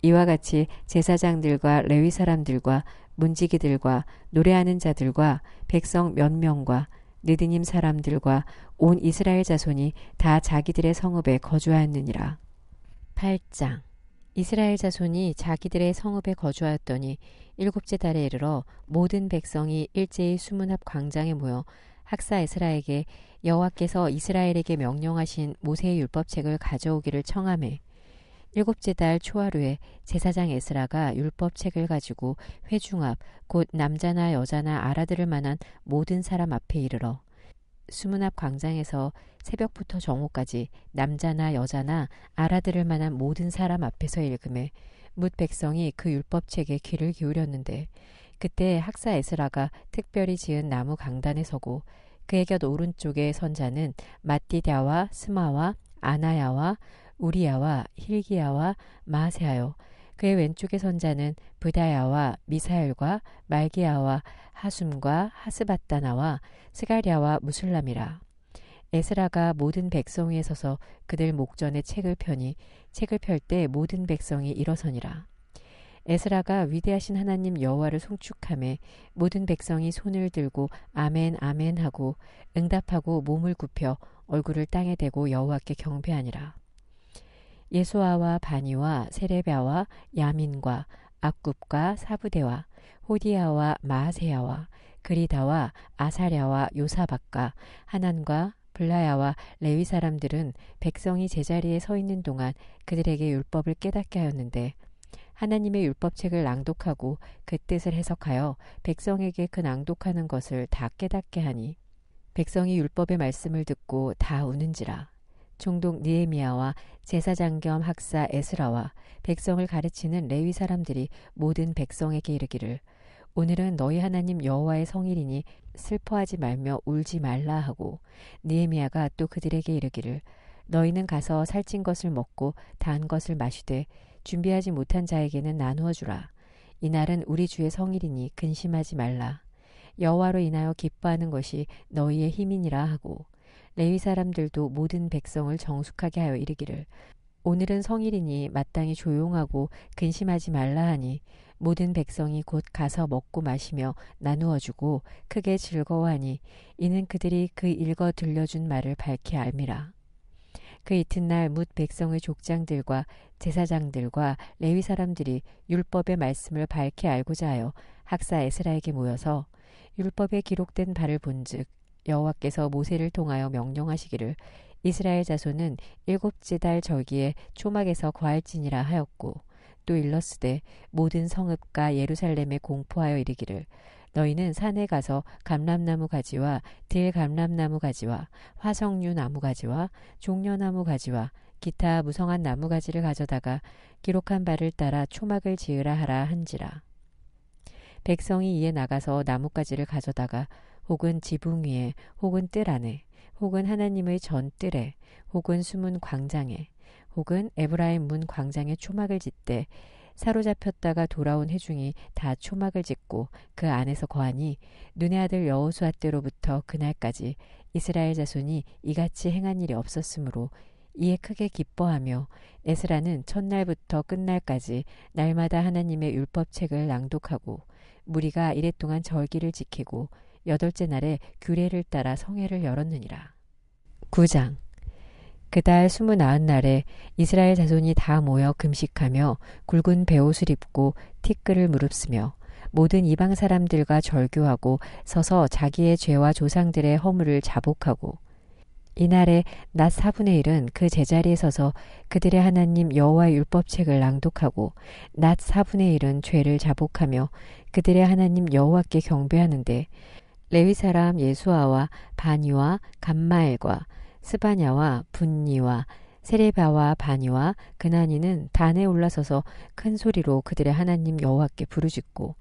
이와 같이 제사장들과 레위 사람들과 문지기들과 노래하는 자들과 백성 몇 명과 느드님 사람들과 온 이스라엘 자손이 다 자기들의 성읍에 거주하였느니라. 8장 이스라엘 자손이 자기들의 성읍에 거주하였더니 일곱째 달에 이르러 모든 백성이 일제히 수문합 광장에 모여 학사 에스라에게 여호와께서 이스라엘에게 명령하신 모세의 율법책을 가져오기를 청하매 일곱째 달 초하루에 제사장 에스라가 율법책을 가지고 회중 앞 곧 남자나 여자나 알아들을 만한 모든 사람 앞에 이르러 수문 앞 광장에서 새벽부터 정오까지 남자나 여자나 알아들을 만한 모든 사람 앞에서 읽음에 뭇 백성이 그 율법책에 귀를 기울였는데 그때 학사 에스라가 특별히 지은 나무 강단에 서고 그의 곁 오른쪽에 선 자는 마띠랴와 스마와 아나야와 우리야와 힐기야와 마세하여 그의 왼쪽에 선 자는 브다야와 미사엘과 말기야와 하숨과 하스바다나와 스가랴와 무술람이라. 에스라가 모든 백성 위에 서서 그들 목전에 책을 펴니 책을 펼 때 모든 백성이 일어서니라. 에스라가 위대하신 하나님 여호와를 송축하매 모든 백성이 손을 들고 아멘 아멘 하고 응답하고 몸을 굽혀 얼굴을 땅에 대고 여호와께 경배하니라. 예수아와 바니와 세레비아와 야민과 악굽과 사부대와 호디야와 마아세야와 그리다와 아사랴와 요사박과 하난과 블라야와 레위 사람들은 백성이 제자리에 서 있는 동안 그들에게 율법을 깨닫게 하였는데 하나님의 율법책을 낭독하고 그 뜻을 해석하여 백성에게 그 낭독하는 것을 다 깨닫게 하니 백성이 율법의 말씀을 듣고 다 우는지라. 총독 느헤미야와 제사장 겸 학사 에스라와 백성을 가르치는 레위 사람들이 모든 백성에게 이르기를 오늘은 너희 하나님 여호와의 성일이니 슬퍼하지 말며 울지 말라 하고 느헤미야가 또 그들에게 이르기를 너희는 가서 살찐 것을 먹고 단 것을 마시되 준비하지 못한 자에게는 나누어 주라. 이날은 우리 주의 성일이니 근심하지 말라. 여호와로 인하여 기뻐하는 것이 너희의 힘이니라 하고 레위 사람들도 모든 백성을 정숙하게 하여 이르기를 오늘은 성일이니 마땅히 조용하고 근심하지 말라 하니 모든 백성이 곧 가서 먹고 마시며 나누어 주고 크게 즐거워하니 이는 그들이 그 읽어 들려준 말을 밝히 알미라. 그 이튿날 뭇 백성의 족장들과 제사장들과 레위 사람들이 율법의 말씀을 밝히 알고자 하여 학사 에스라에게 모여서 율법에 기록된 바를 본즉 여호와께서 모세를 통하여 명령하시기를 이스라엘 자손은 일곱째 달 절기에 초막에서 거할지니라 하였고 또 일렀으되 모든 성읍과 예루살렘에 공포하여 이르기를 너희는 산에 가서 감람나무 가지와 들 감람나무 가지와 화석류 나무 가지와 종려나무 가지와 기타 무성한 나무 가지를 가져다가 기록한 바를 따라 초막을 지으라 하라 한지라. 백성이 이에 나가서 나뭇가지를 가져다가 혹은 지붕 위에 혹은 뜰 안에 혹은 하나님의 전 뜰에 혹은 숨은 광장에 혹은 에브라임 문 광장에 초막을 짓되 사로잡혔다가 돌아온 회중이 다 초막을 짓고 그 안에서 거하니 눈의 아들 여호수아 때로부터 그날까지 이스라엘 자손이 이같이 행한 일이 없었으므로 이에 크게 기뻐하며 에스라는 첫날부터 끝날까지 날마다 하나님의 율법책을 낭독하고 무리가 이랫동안 절기를 지키고 여덟째 날에 규례를 따라 성회를 열었느니라. 9장. 그달 29날에 이스라엘 자손이 다 모여 금식하며 굵은 베옷을 입고 티끌을 무릅쓰며 모든 이방 사람들과 절교하고 서서 자기의 죄와 조상들의 허물을 자복하고 이날에 낮 4분의 1은 그 제자리에 서서 그들의 하나님 여호와의 율법책을 낭독하고 낮 4분의 1은 죄를 자복하며 그들의 하나님 여호와께 경배하는데 레위 사람 예수아와 바니와 감마엘과 스바냐와 분니와 세레바와 바니와 그나니는 단에 올라서서 큰 소리로 그들의 하나님 여호와께 부르짖고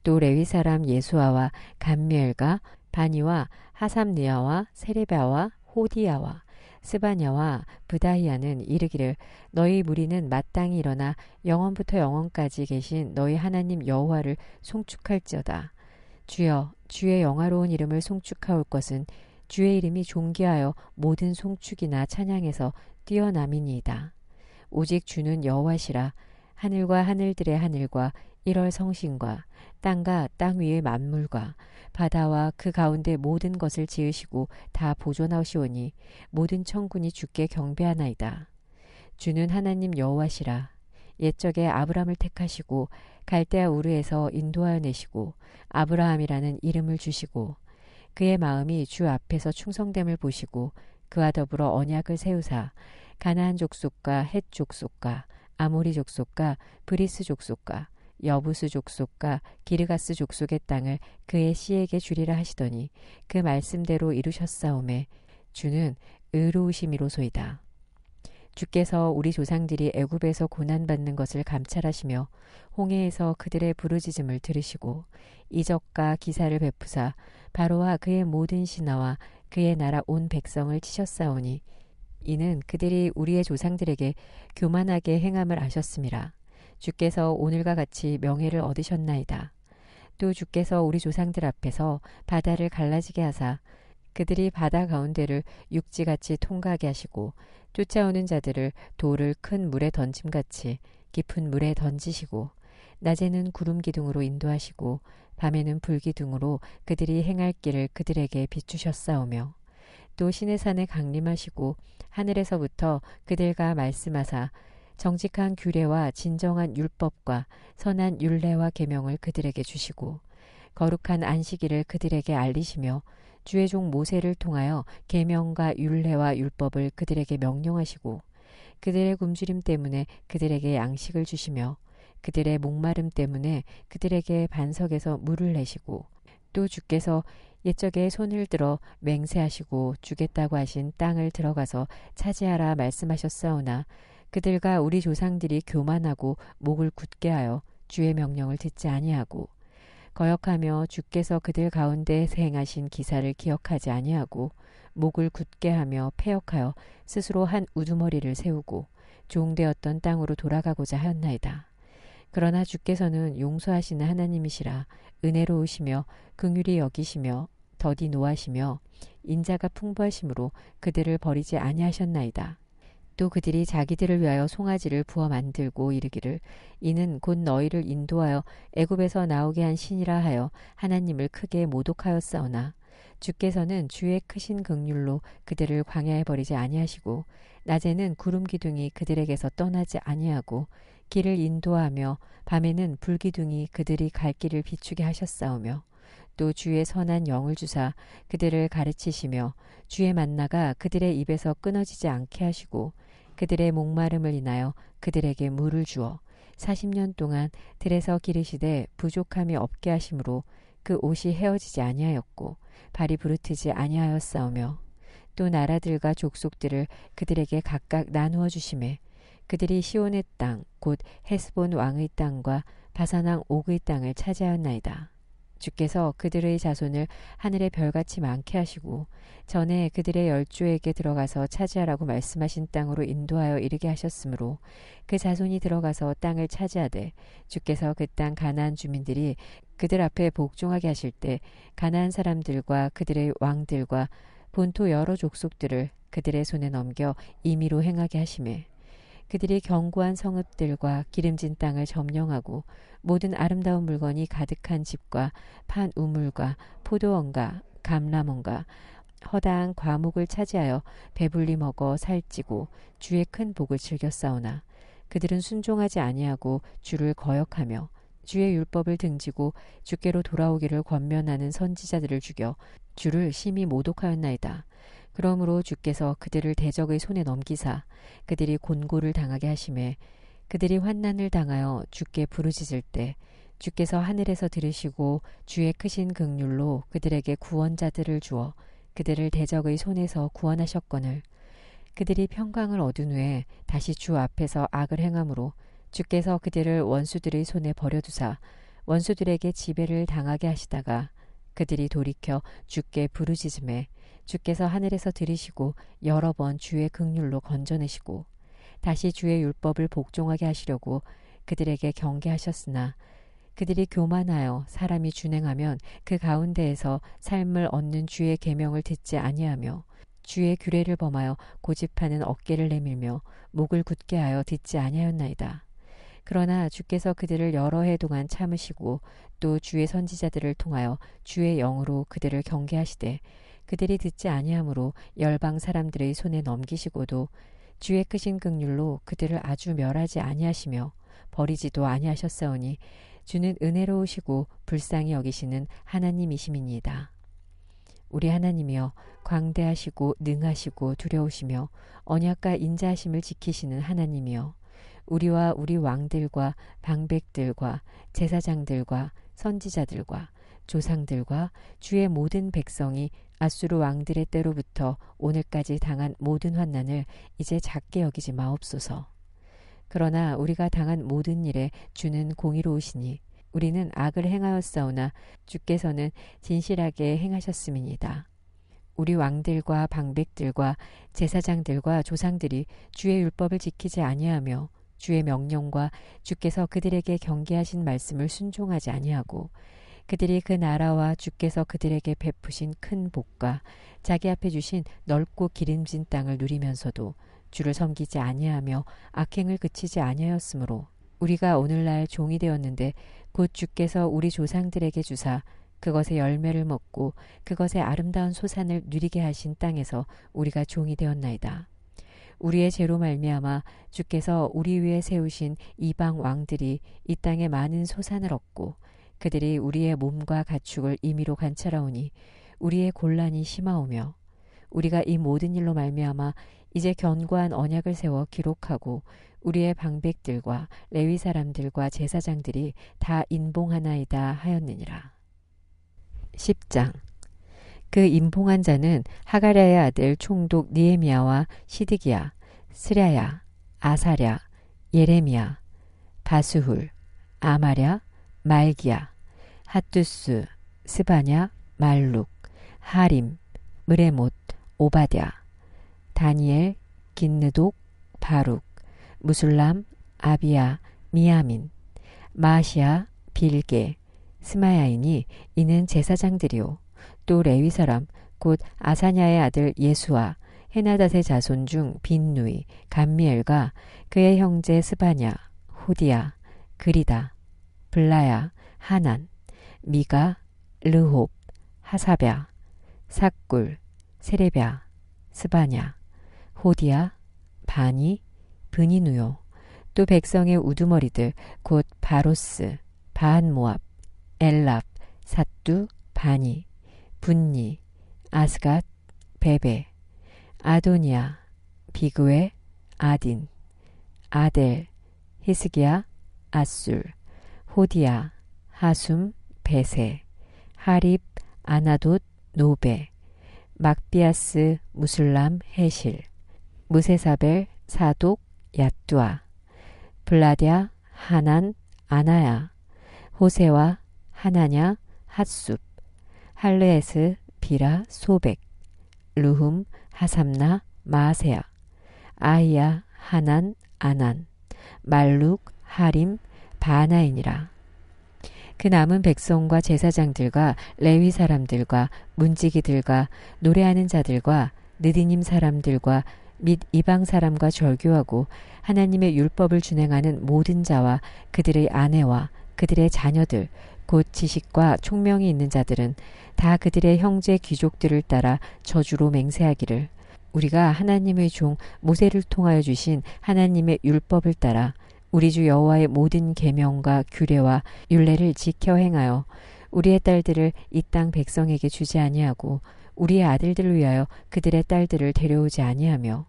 또 레위 사람 예수아와 감미엘과 바니와 하삼느야와 세레바와 호디야와 스바냐와 브다히야는 이르기를 너희 무리는 마땅히 일어나 영원부터 영원까지 계신 너희 하나님 여호와를 송축할지어다. 주여 주의 영화로운 이름을 송축하올 것은 주의 이름이 존귀하여 모든 송축이나 찬양에서 뛰어남이니이다. 오직 주는 여호와시라. 하늘과 하늘들의 하늘과 일월 성신과 땅과 땅 위의 만물과 바다와 그 가운데 모든 것을 지으시고 다 보존하시오니 모든 천군이 주께 경배하나이다. 주는 하나님 여호와시라. 옛적에 아브람을 택하시고 갈대아 우르에서 인도하여 내시고 아브라함이라는 이름을 주시고 그의 마음이 주 앞에서 충성됨을 보시고 그와 더불어 언약을 세우사 가나안 족속과 헷 족속과 아모리 족속과 브리스 족속과 여부스 족속과 기르가스 족속의 땅을 그의 씨에게 주리라 하시더니 그 말씀대로 이루셨사오매 주는 의로우심이로소이다. 주께서 우리 조상들이 애굽에서 고난받는 것을 감찰하시며 홍해에서 그들의 부르짖음을 들으시고 이적과 기사를 베푸사 바로와 그의 모든 신하와 그의 나라 온 백성을 치셨사오니 이는 그들이 우리의 조상들에게 교만하게 행함을 아셨음이라. 주께서 오늘과 같이 명예를 얻으셨나이다. 또 주께서 우리 조상들 앞에서 바다를 갈라지게 하사 그들이 바다 가운데를 육지같이 통과하게 하시고 쫓아오는 자들을 돌을 큰 물에 던짐같이 깊은 물에 던지시고 낮에는 구름 기둥으로 인도하시고 밤에는 불 기둥으로 그들이 행할 길을 그들에게 비추셨사오며 또 시내산에 강림하시고 하늘에서부터 그들과 말씀하사 정직한 규례와 진정한 율법과 선한 율례와 계명을 그들에게 주시고 거룩한 안식일을 그들에게 알리시며 주의 종 모세를 통하여 계명과 율례와 율법을 그들에게 명령하시고 그들의 굶주림 때문에 그들에게 양식을 주시며 그들의 목마름 때문에 그들에게 반석에서 물을 내시고 또 주께서 옛적에 손을 들어 맹세하시고 주겠다고 하신 땅을 들어가서 차지하라 말씀하셨사오나 그들과 우리 조상들이 교만하고 목을 굳게 하여 주의 명령을 듣지 아니하고 거역하며 주께서 그들 가운데 행하신 기사를 기억하지 아니하고 목을 굳게 하며 패역하여 스스로 한 우두머리를 세우고 종되었던 땅으로 돌아가고자 하였나이다. 그러나 주께서는 용서하시는 하나님이시라 은혜로우시며 긍휼히 여기시며 더디 노하시며 인자가 풍부하심으로 그들을 버리지 아니하셨나이다. 또 그들이 자기들을 위하여 송아지를 부어 만들고 이르기를 이는 곧 너희를 인도하여 애굽에서 나오게 한 신이라 하여 하나님을 크게 모독하였사오나 주께서는 주의 크신 긍휼로 그들을 광야에 버리지 아니하시고 낮에는 구름 기둥이 그들에게서 떠나지 아니하고 길을 인도하며 밤에는 불기둥이 그들이 갈 길을 비추게 하셨사오며 또 주의 선한 영을 주사 그들을 가르치시며 주의 만나가 그들의 입에서 끊어지지 않게 하시고 그들의 목마름을 인하여 그들에게 물을 주어 40년 동안 들에서 기르시되 부족함이 없게 하심으로 그 옷이 헤어지지 아니하였고 발이 부르트지 아니하였사오며 또 나라들과 족속들을 그들에게 각각 나누어 주시매 그들이 시온의 땅 곧 헤스본 왕의 땅과 바산 왕 옥의 땅을 차지하였나이다. 주께서 그들의 자손을 하늘의 별같이 많게 하시고 전에 그들의 열조에게 들어가서 차지하라고 말씀하신 땅으로 인도하여 이르게 하셨으므로 그 자손이 들어가서 땅을 차지하되 주께서 그 땅 가나안 주민들이 그들 앞에 복종하게 하실 때 가나안 사람들과 그들의 왕들과 본토 여러 족속들을 그들의 손에 넘겨 임의로 행하게 하시매 그들이 견고한 성읍들과 기름진 땅을 점령하고 모든 아름다운 물건이 가득한 집과 판 우물과 포도원과 감람원과 허다한 과목을 차지하여 배불리 먹어 살찌고 주의 큰 복을 즐겼사오나 그들은 순종하지 아니하고 주를 거역하며 주의 율법을 등지고 주께로 돌아오기를 권면하는 선지자들을 죽여 주를 심히 모독하였나이다. 그러므로 주께서 그들을 대적의 손에 넘기사 그들이 곤고를 당하게 하심에 그들이 환난을 당하여 주께 부르짖을 때 주께서 하늘에서 들으시고 주의 크신 긍휼로 그들에게 구원자들을 주어 그들을 대적의 손에서 구원하셨거늘 그들이 평강을 얻은 후에 다시 주 앞에서 악을 행함으로 주께서 그들을 원수들의 손에 버려두사 원수들에게 지배를 당하게 하시다가 그들이 돌이켜 주께 부르짖음에 주께서 하늘에서 들으시고 여러 번 주의 긍휼로 건져내시고 다시 주의 율법을 복종하게 하시려고 그들에게 경계하셨으나 그들이 교만하여 사람이 준행하면 그 가운데에서 삶을 얻는 주의 계명을 듣지 아니하며 주의 규례를 범하여 고집하는 어깨를 내밀며 목을 굳게 하여 듣지 아니하였나이다. 그러나 주께서 그들을 여러 해 동안 참으시고 또 주의 선지자들을 통하여 주의 영으로 그들을 경계하시되 그들이 듣지 아니하므로 열방 사람들의 손에 넘기시고도 주의 크신 긍휼로 그들을 아주 멸하지 아니하시며 버리지도 아니하셨사오니 주는 은혜로우시고 불쌍히 여기시는 하나님이심이니이다. 우리 하나님이여 광대하시고 능하시고 두려우시며 언약과 인자하심을 지키시는 하나님이여 우리와 우리 왕들과 방백들과 제사장들과 선지자들과 조상들과 주의 모든 백성이 아수르 왕들의 때로부터 오늘까지 당한 모든 환난을 이제 작게 여기지 마옵소서. 그러나 우리가 당한 모든 일에 주는 공의로우시니 우리는 악을 행하였사오나 주께서는 진실하게 행하셨음이니이다. 우리 왕들과 방백들과 제사장들과 조상들이 주의 율법을 지키지 아니하며 주의 명령과 주께서 그들에게 경계하신 말씀을 순종하지 아니하고 그들이 그 나라와 주께서 그들에게 베푸신 큰 복과 자기 앞에 주신 넓고 기름진 땅을 누리면서도 주를 섬기지 아니하며 악행을 그치지 아니하였으므로 우리가 오늘날 종이 되었는데 곧 주께서 우리 조상들에게 주사 그것의 열매를 먹고 그것의 아름다운 소산을 누리게 하신 땅에서 우리가 종이 되었나이다. 우리의 죄로 말미암아 주께서 우리 위에 세우신 이방 왕들이 이 땅에 많은 소산을 얻고 그들이 우리의 몸과 가축을 임의로 관찰하오니 우리의 곤란이 심하오며 우리가 이 모든 일로 말미암아 이제 견고한 언약을 세워 기록하고 우리의 방백들과 레위 사람들과 제사장들이 다 인봉하나이다 하였느니라. 10장. 그 인봉한 자는 하가랴의 아들 총독 느헤미야와 시드기야, 스랴야, 아사랴, 예레미야, 바수훌, 아마랴, 말기야, 핫두스, 스바냐, 말룩, 하림, 느레못, 오바댜, 다니엘, 긴느독, 바룩, 무술람, 아비야, 미야민, 마시아, 빌게, 스마야이니 이는 제사장들이요. 또 레위 사람 곧 아사냐의 아들 예수와 헤나닷의 자손 중 빈누이, 감미엘과 그의 형제 스바냐, 호디야, 그리다, 블라야, 하난, 미가, 르홉, 하사랴, 삭굴, 세레랴, 스바냐, 호디야, 바니, 브니누요. 또 백성의 우두머리들 곧 바로스, 바한모압, 엘랍, 삿두, 바니, 분니, 아스갓, 베베, 아도니아, 비그웨, 아딘, 아델, 히스기야, 아술, 호디야, 하숨, 베세, 하립, 아나돗, 노베, 막비아스, 무술람, 헤실, 무세사벨, 사독, 얏두아, 블라랴, 하난, 아나야, 호세와, 하나냐, 핫숲, 할르에스, 비라, 소백, 루흠, 하삼나, 마세야, 아이야, 하난, 아난, 말룩, 하림, 바나인이라. 그 남은 백성과 제사장들과 레위 사람들과 문지기들과 노래하는 자들과 느디님 사람들과 및 이방 사람과 절교하고 하나님의 율법을 준행하는 모든 자와 그들의 아내와 그들의 자녀들 곧 지식과 총명이 있는 자들은 다 그들의 형제 귀족들을 따라 저주로 맹세하기를 우리가 하나님의 종 모세를 통하여 주신 하나님의 율법을 따라 우리 주 여호와의 모든 계명과 규례와 율례를 지켜 행하여 우리의 딸들을 이 땅 백성에게 주지 아니하고 우리의 아들들을 위하여 그들의 딸들을 데려오지 아니하며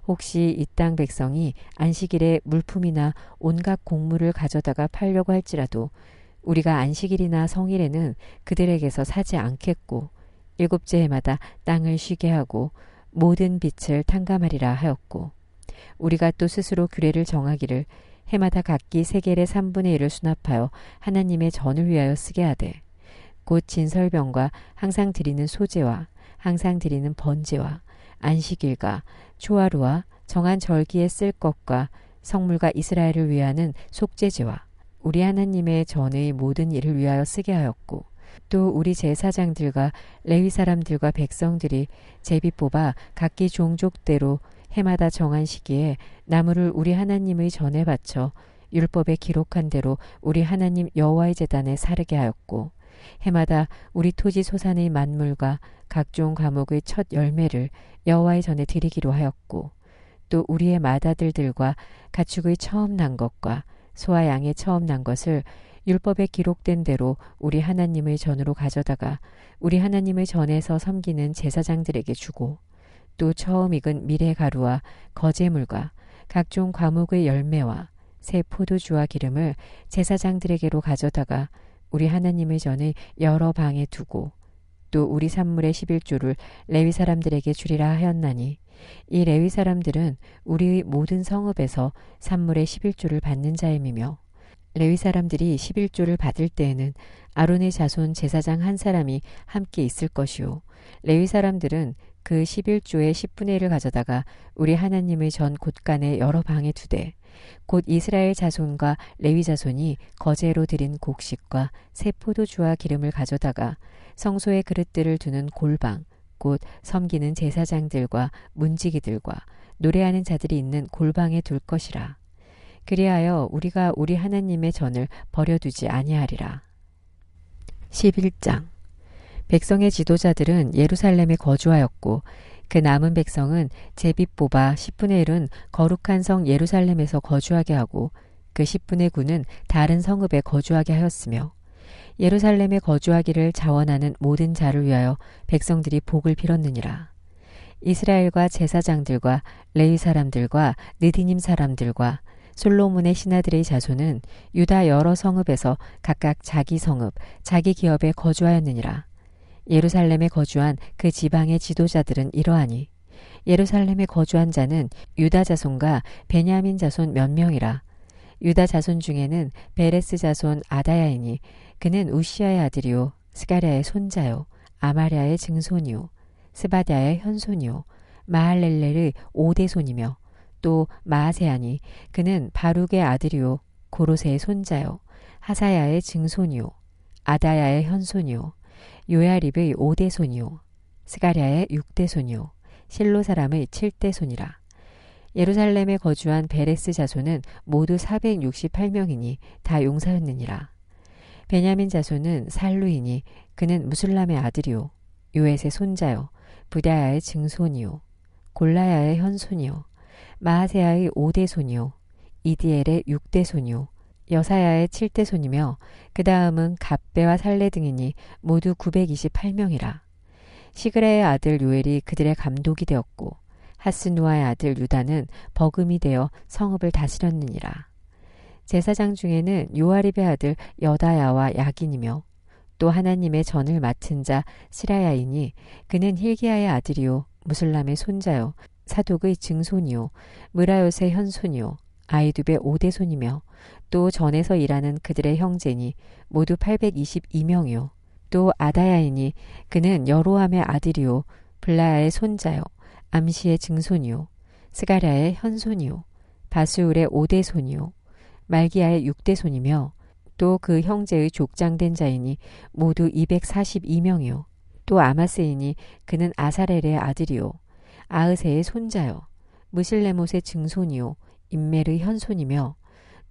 혹시 이 땅 백성이 안식일에 물품이나 온갖 곡물을 가져다가 팔려고 할지라도 우리가 안식일이나 성일에는 그들에게서 사지 않겠고 일곱째 해마다 땅을 쉬게 하고 모든 빛을 탕감하리라 하였고 우리가 또 스스로 규례를 정하기를 해마다 각기 세겔의 3분의 1을 수납하여 하나님의 전을 위하여 쓰게 하되 곧 진설병과 항상 드리는 소제와 항상 드리는 번제와 안식일과 초하루와 정한 절기에 쓸 것과 성물과 이스라엘을 위하는 속죄제와 우리 하나님의 전의 모든 일을 위하여 쓰게 하였고 또 우리 제사장들과 레위 사람들과 백성들이 제비 뽑아 각기 종족대로 해마다 정한 시기에 나무를 우리 하나님의 전에 바쳐 율법에 기록한 대로 우리 하나님 여호와의 제단에 사르게 하였고 해마다 우리 토지 소산의 만물과 각종 과목의 첫 열매를 여호와의 전에 드리기로 하였고 또 우리의 맏아들들과 가축의 처음 난 것과 소와 양의 처음 난 것을 율법에 기록된 대로 우리 하나님의 전으로 가져다가 우리 하나님의 전에서 섬기는 제사장들에게 주고 또 처음 익은 밀의 가루와 거제물과 각종 과목의 열매와 새 포도주와 기름을 제사장들에게로 가져다가 우리 하나님의 전의 여러 방에 두고 또 우리 산물의 11조를 레위 사람들에게 주리라 하였나니 이 레위 사람들은 우리의 모든 성읍에서 산물의 11조를 받는 자임이며 레위 사람들이 11조를 받을 때에는 아론의 자손 제사장 한 사람이 함께 있을 것이요 레위 사람들은 그 11조의 10분의 1을 가져다가 우리 하나님의 전 곳간에 여러 방에 두되 곧 이스라엘 자손과 레위 자손이 거제로 드린 곡식과 새 포도주와 기름을 가져다가 성소의 그릇들을 두는 골방 곧 섬기는 제사장들과 문지기들과 노래하는 자들이 있는 골방에 둘 것이라. 그리하여 우리가 우리 하나님의 전을 버려두지 아니하리라. 11장 백성의 지도자들은 예루살렘에 거주하였고 그 남은 백성은 제비 뽑아 10분의 1은 거룩한 성 예루살렘에서 거주하게 하고 그 10분의 9는 다른 성읍에 거주하게 하였으며 예루살렘에 거주하기를 자원하는 모든 자를 위하여 백성들이 복을 빌었느니라. 이스라엘과 제사장들과 레위 사람들과 느디님 사람들과 솔로몬의 신하들의 자손은 유다 여러 성읍에서 각각 자기 성읍, 자기 기업에 거주하였느니라. 예루살렘에 거주한 그 지방의 지도자들은 이러하니 예루살렘에 거주한 자는 유다 자손과 베냐민 자손 몇 명이라. 유다 자손 중에는 베레스 자손 아다야이니 그는 우시아의 아들이요 스가랴의 손자요 아마랴의 증손이요 스바랴의 현손이요 마할렐렐의 오대손이며 또 마아세아니 그는 바룩의 아들이요 고로세의 손자요 하사야의 증손이요 아다야의 현손이요 요야립의 5대손이요 스가랴의 6대손이요 실로 사람의 7대손이라. 예루살렘에 거주한 베레스 자손은 모두 468명이니 다 용사였느니라. 베냐민 자손은 살루이니 그는 무술람의 아들이요 요엣의 손자요 부다야의 증손이요 골라야의 현손이요 마하세야의 5대 손이요 이디엘의 6대 손이요 여사야의 7대 손이며 그 다음은 갑배와 살레 등이니 모두 928명이라. 시그라의 아들 요엘이 그들의 감독이 되었고 하스누아의 아들 유다는 버금이 되어 성읍을 다스렸느니라. 제사장 중에는 요아립의 아들 여다야와 야긴이며 또 하나님의 전을 맡은 자 시라야이니 그는 힐기야의 아들이요 무슬람의 손자요 사독의 증손이요 무라요스의 현손이요 아이두의 5대 손이며 또 전에서 일하는 그들의 형제니 모두 822명이요 또 아다야이니 그는 여로함의 아들이요 블라야의 손자요 암시의 증손이요 스가랴의 현손이요 바수울의 5대 손이요 말기야의 6대 손이며 또 그 형제의 족장된 자이니 모두 242명이요 또 아마스이니 그는 아사렐의 아들이요 아으세의 손자요 무실레못의 증손이요 임멜의 현손이며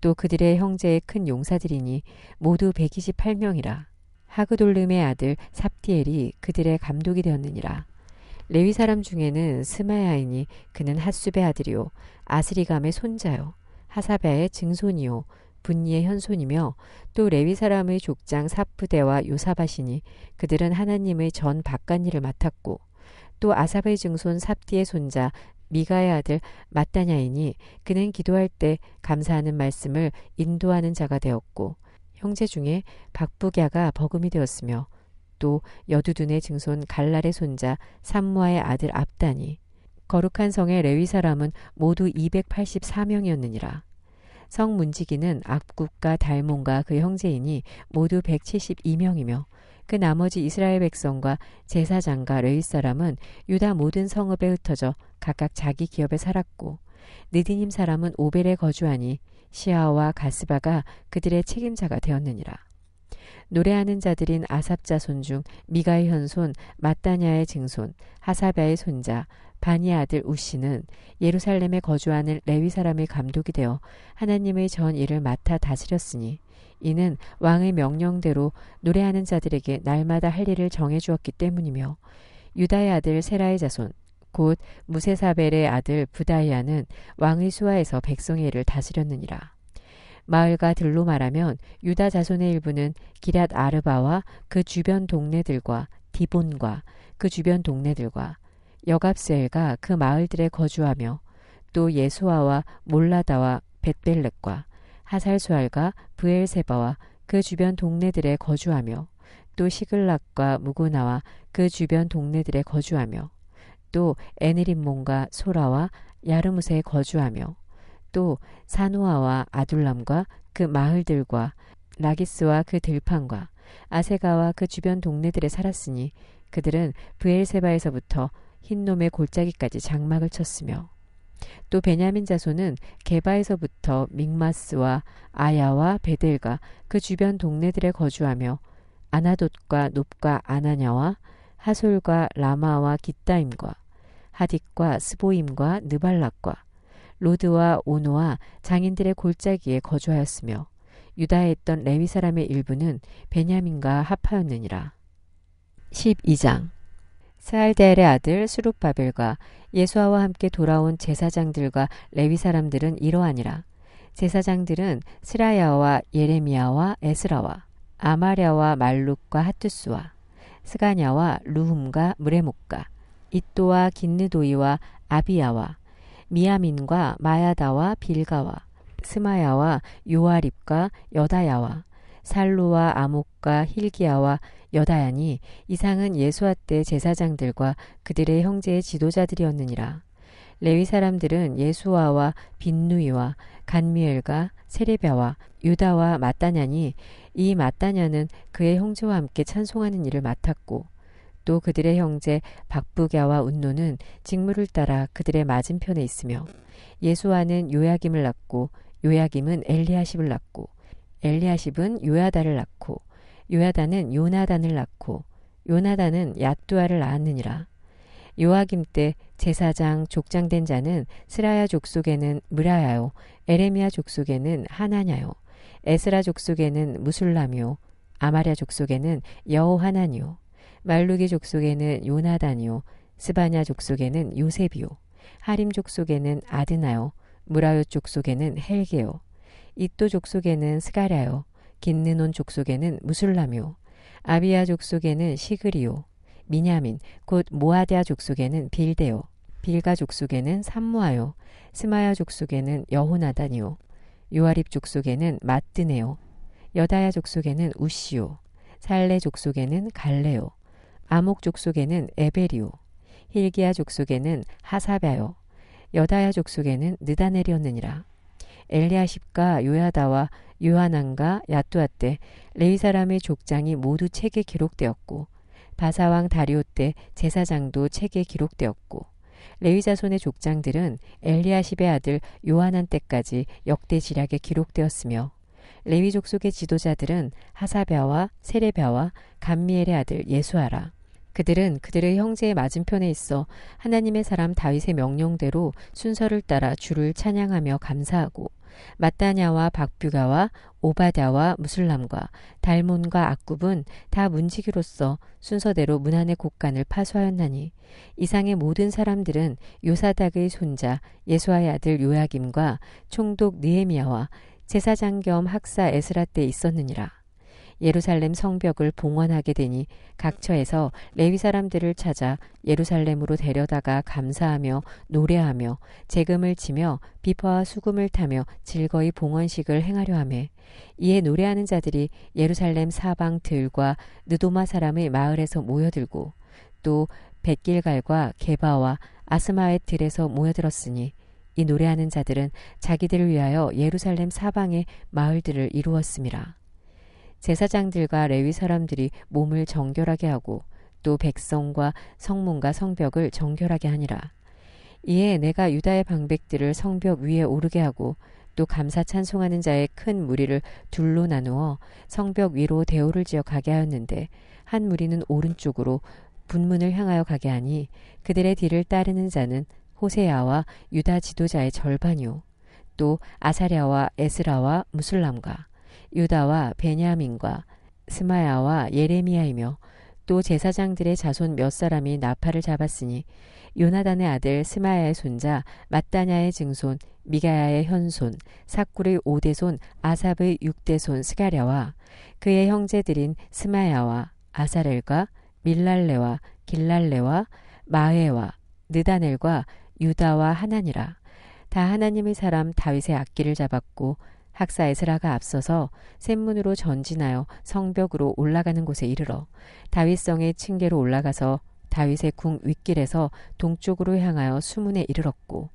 또 그들의 형제의 큰 용사들이니 모두 128명이라. 하그돌름의 아들 삽디엘이 그들의 감독이 되었느니라. 레위 사람 중에는 스마야이니 그는 핫숲의 아들이요 아스리감의 손자요 하사베의 증손이요 분니의 현손이며 또 레위 사람의 족장 사프대와 요사바시니 그들은 하나님의 전 바깥일을 맡았고 또 아삽의 증손 삽디의 손자 미가의 아들 마따냐이니 그는 기도할 때 감사하는 말씀을 인도하는 자가 되었고 형제 중에 박부갸가 버금이 되었으며 또 여두둔의 증손 갈랄의 손자 삼무아의 아들 압다니 거룩한 성의 레위 사람은 모두 284명이었느니라. 성 문지기는 악국과 달몬과 그 형제이니 모두 172명이며 그 나머지 이스라엘 백성과 제사장과 레위 사람은 유다 모든 성읍에 흩어져 각각 자기 기업에 살았고 느디님 사람은 오벨에 거주하니 시아와 가스바가 그들의 책임자가 되었느니라. 노래하는 자들인 아삽 자손 중 미가의 현손 마따냐의 증손 하사바의 손자 바니의 아들 우시는 예루살렘에 거주하는 레위 사람의 감독이 되어 하나님의 전 일을 맡아 다스렸으니 이는 왕의 명령대로 노래하는 자들에게 날마다 할 일을 정해주었기 때문이며 유다의 아들 세라의 자손 곧 무세사벨의 아들 부다이아는 왕의 수하에서 백성의 일을 다스렸느니라. 마을과 들로 말하면 유다 자손의 일부는 기랏 아르바와 그 주변 동네들과 디본과 그 주변 동네들과 여갑스엘과 그 마을들에 거주하며 또 예수아와 몰라다와 벳벨렉과 하살수알과 브엘세바와 그 주변 동네들에 거주하며 또 시글락과 무고나와 그 주변 동네들에 거주하며 또 에느림몬과 소라와 야르무세에 거주하며 또 사노아와 아둘람과 그 마을들과 라기스와 그 들판과 아세가와 그 주변 동네들에 살았으니 그들은 브엘세바에서부터 흰놈의 골짜기까지 장막을 쳤으며 또 베냐민 자손은 게바에서부터 믹마스와 아야와 베델과 그 주변 동네들에 거주하며 아나돗과 놉과 아나냐와 하솔과 라마와 깃다임과 하딕과 스보임과 느발락과 로드와 오노와 장인들의 골짜기에 거주하였으며 유다에 있던 레위 사람의 일부는 베냐민과 합하였느니라. 12장 스알데엘의 아들 수룹바벨과 예수아와 함께 돌아온 제사장들과 레위 사람들은 이러하니라. 제사장들은 스라야와 예레미야와 에스라와 아마랴와 말룩과 하투스와 스가냐와 루훔과 무레목과 이또와 긴느도이와 아비야와 미야민과 마야다와 빌가와 스마야와 요아립과 여다야와 살루와 아목과 힐기야와 여다야니 이상은 예수아 때 제사장들과 그들의 형제의 지도자들이었느니라. 레위 사람들은 예수아와 빈누이와 간미엘과 세레비아와 유다와 마따냐니 이 마따냐는 그의 형제와 함께 찬송하는 일을 맡았고 또 그들의 형제 박부갸와 운노는 직무를 따라 그들의 맞은편에 있으며 예수아는 요야김을 낳고 요야김은 엘리야십을 낳고 엘리야십은 요야다를 낳고 요야다는 요나단을 낳고 요나단은 얏두아를 낳았느니라. 요아김 때 제사장 족장된 자는 스라야 족속에는 무라야요 에레미야 족속에는 하나냐요 에스라 족속에는 무술람이요 아마랴 족속에는 여호하나니요 말루기 족속에는 요나단이요 스바냐 족속에는 요셉이요 하림 족속에는 아드나요 무라요 족속에는 헬게요 이또 족속에는 스가랴요 긴느논 족속에는 무술람요 아비야 족속에는 시그리요 미냐민 곧 모아드야 족속에는 빌데요 빌가 족속에는 삼무아요 스마야 족속에는 여호나단이요 요아립 족속에는 마뜨네요 여다야 족속에는 우시요 살레 족속에는 갈레요 아목 족속에는 에베리요 힐기야 족속에는 하사랴요 여다야 족속에는 느다넬이었느니라. 엘리야십과 요야다와 요하난과 야뚜아 때 레위 사람의 족장이 모두 책에 기록되었고 바사왕 다리오 때 제사장도 책에 기록되었고 레위 자손의 족장들은 엘리야십의 아들 요하난 때까지 역대 지략에 기록되었으며 레위 족속의 지도자들은 하사랴와 세레랴와 감미엘의 아들 예수아라. 그들은 그들의 형제의 맞은편에 있어 하나님의 사람 다윗의 명령대로 순서를 따라 주를 찬양하며 감사하고 마따냐와 박뷰가와 오바댜와 무술람과 달몬과 악굽은 다 문지기로서 순서대로 문안의 곡간을 파수하였나니 이상의 모든 사람들은 요사닥의 손자 예수아의 아들 요야김과 총독 느헤미야와 제사장 겸 학사 에스라 때 있었느니라. 예루살렘 성벽을 봉헌하게 되니 각처에서 레위 사람들을 찾아 예루살렘으로 데려다가 감사하며 노래하며 재금을 치며 비파와 수금을 타며 즐거이 봉헌식을 행하려 하매 이에 노래하는 자들이 예루살렘 사방 들과 느도마 사람의 마을에서 모여들고 또 벳길갈과 게바와 아스마의 들에서 모여들었으니 이 노래하는 자들은 자기들을 위하여 예루살렘 사방의 마을들을 이루었음이라. 제사장들과 레위 사람들이 몸을 정결하게 하고 또 백성과 성문과 성벽을 정결하게 하니라. 이에 내가 유다의 방백들을 성벽 위에 오르게 하고 또 감사 찬송하는 자의 큰 무리를 둘로 나누어 성벽 위로 대오를 지어 가게 하였는데 한 무리는 오른쪽으로 분문을 향하여 가게 하니 그들의 뒤를 따르는 자는 호세야와 유다 지도자의 절반이요 또 아사랴와 에스라와 무술람과 유다와 베냐민과 스마야와 예레미야이며 또 제사장들의 자손 몇 사람이 나팔을 잡았으니 요나단의 아들 스마야의 손자 마따냐의 증손 미가야의 현손 삭굴의 5대손 아삽의 6대손 스가랴와 그의 형제들인 스마야와 아사렐과 밀랄레와 길랄레와 마헤와 느다넬과 유다와 하나니라. 다 하나님의 사람 다윗의 악기를 잡았고 학사 에스라가 앞서서 샘문으로 전진하여 성벽으로 올라가는 곳에 이르러 다윗성의 층계로 올라가서 다윗의 궁 윗길에서 동쪽으로 향하여 수문에 이르렀고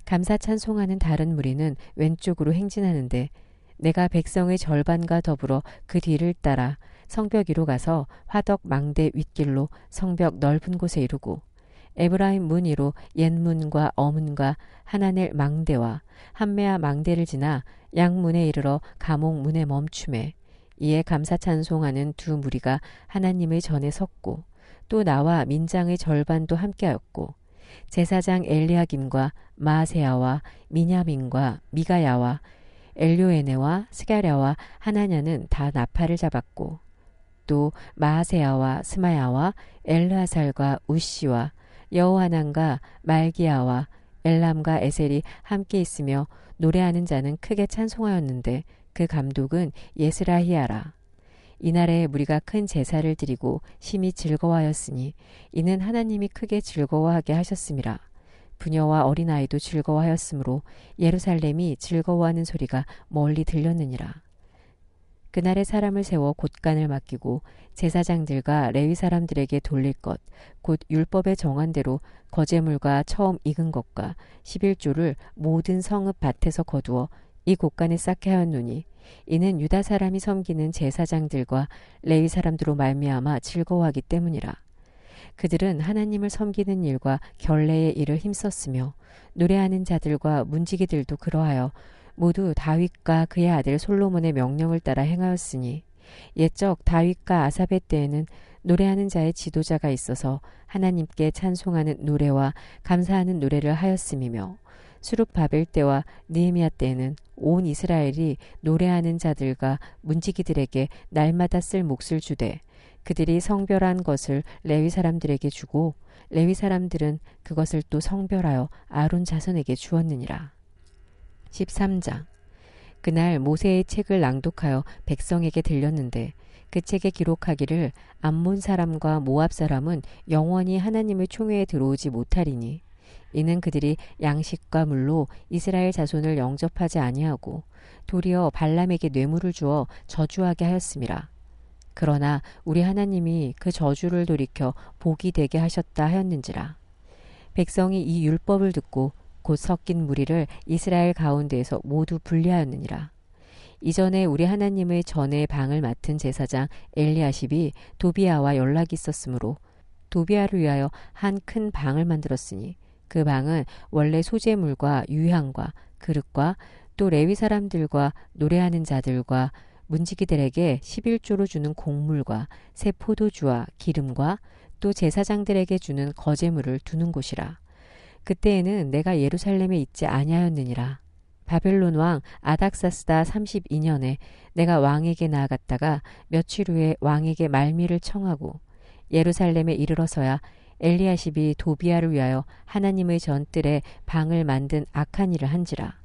감사 찬송하는 다른 무리는 왼쪽으로 행진하는데 내가 백성의 절반과 더불어 그 뒤를 따라 성벽 위로 가서 화덕 망대 윗길로 성벽 넓은 곳에 이르고 에브라임 문 위로 옛문과 어문과 하나넬 망대와 한메아 망대를 지나 양문에 이르러 가목 문에 멈춤에 이에 감사 찬송하는 두 무리가 하나님의 전에 섰고 또 나와 민장의 절반도 함께하였고 제사장 엘리야김과 마아세야와 미냐민과 미가야와 엘요에네와 스가랴와 하나냐는 다 나팔을 잡았고 또 마아세야와 스마야와 엘르하살과 우시와 여호하난과 말기야와 엘람과 에셀이 함께 있으며 노래하는 자는 크게 찬송하였는데 그 감독은 예스라히야라. 이날에 무리가 큰 제사를 드리고 심히 즐거워하였으니 이는 하나님이 크게 즐거워하게 하셨음이라. 부녀와 어린아이도 즐거워하였으므로 예루살렘이 즐거워하는 소리가 멀리 들렸느니라. 그날에 사람을 세워 곳간을 맡기고 제사장들과 레위 사람들에게 돌릴 것, 곧 율법에 정한 대로 거제물과 처음 익은 것과 11조를 모든 성읍 밭에서 거두어 이 곳간에 쌓게 하였노니 이는 유다 사람이 섬기는 제사장들과 레위 사람들로 말미암아 즐거워하기 때문이라. 그들은 하나님을 섬기는 일과 결례의 일을 힘썼으며 노래하는 자들과 문지기들도 그러하여 모두 다윗과 그의 아들 솔로몬의 명령을 따라 행하였으니 옛적 다윗과 아삽의 때에는 노래하는 자의 지도자가 있어서 하나님께 찬송하는 노래와 감사하는 노래를 하였음이며 수룹바벨 때와 느헤미야 때에는 온 이스라엘이 노래하는 자들과 문지기들에게 날마다 쓸 몫을 주되 그들이 성별한 것을 레위 사람들에게 주고 레위 사람들은 그것을 또 성별하여 아론 자손에게 주었느니라. 13장. 그날 모세의 책을 낭독하여 백성에게 들렸는데 그 책에 기록하기를 암몬 사람과 모압 사람은 영원히 하나님의 총회에 들어오지 못하리니 이는 그들이 양식과 물로 이스라엘 자손을 영접하지 아니하고 도리어 발람에게 뇌물을 주어 저주하게 하였음이라. 그러나 우리 하나님이 그 저주를 돌이켜 복이 되게 하셨다 하였는지라. 백성이 이 율법을 듣고 곧 섞인 무리를 이스라엘 가운데에서 모두 분리하였느니라. 이전에 우리 하나님의 전에 방을 맡은 제사장 엘리야십이 도비아와 연락이 있었으므로 도비아를 위하여 한 큰 방을 만들었으니 그 방은 원래 소재물과 유향과 그릇과 또 레위 사람들과 노래하는 자들과 문지기들에게 11조로 주는 곡물과 새 포도주와 기름과 또 제사장들에게 주는 거제물을 두는 곳이라. 그때에는 내가 예루살렘에 있지 아니하였느니라. 바벨론 왕 아닥사스다 32년에 내가 왕에게 나아갔다가 며칠 후에 왕에게 말미를 청하고 예루살렘에 이르러서야 엘리야십이 도비아를 위하여 하나님의 전뜰에 방을 만든 악한 일을 한지라.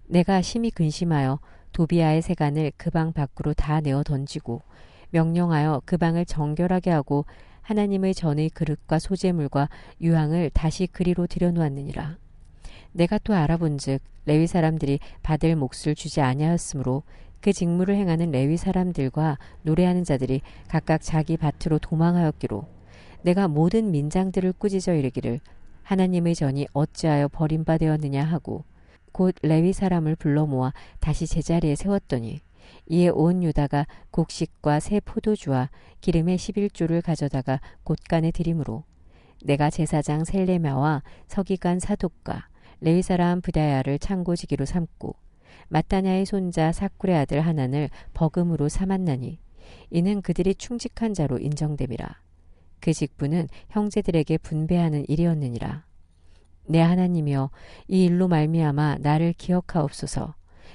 내가 심히 근심하여 도비아의 세간을 그 방 밖으로 다 내어 던지고 명령하여 그 방을 정결하게 하고 하나님의 전의 그릇과 소재물과 유향을 다시 그리로 들여놓았느니라. 내가 또 알아본즉 레위 사람들이 받을 몫을 주지 아니하였으므로 그 직무를 행하는 레위 사람들과 노래하는 자들이 각각 자기 밭으로 도망하였기로 내가 모든 민장들을 꾸짖어 이르기를 하나님의 전이 어찌하여 버림받았느냐 하고 곧 레위 사람을 불러 모아 다시 제자리에 세웠더니 이에 온 유다가 곡식과 새 포도주와 기름의 11조를 가져다가 곳간에 드림으로 내가 제사장 셀레마와 서기관 사독과 레위 사람 브다야를 창고지기로 삼고 마따냐의 손자 사쿨의 아들 하난을 버금으로 삼았나니 이는 그들이 충직한 자로 인정됨이라. 그 직분은 형제들에게 분배하는 일이었느니라. 내 하나님이여 이 일로 말미암아 나를 기억하옵소서.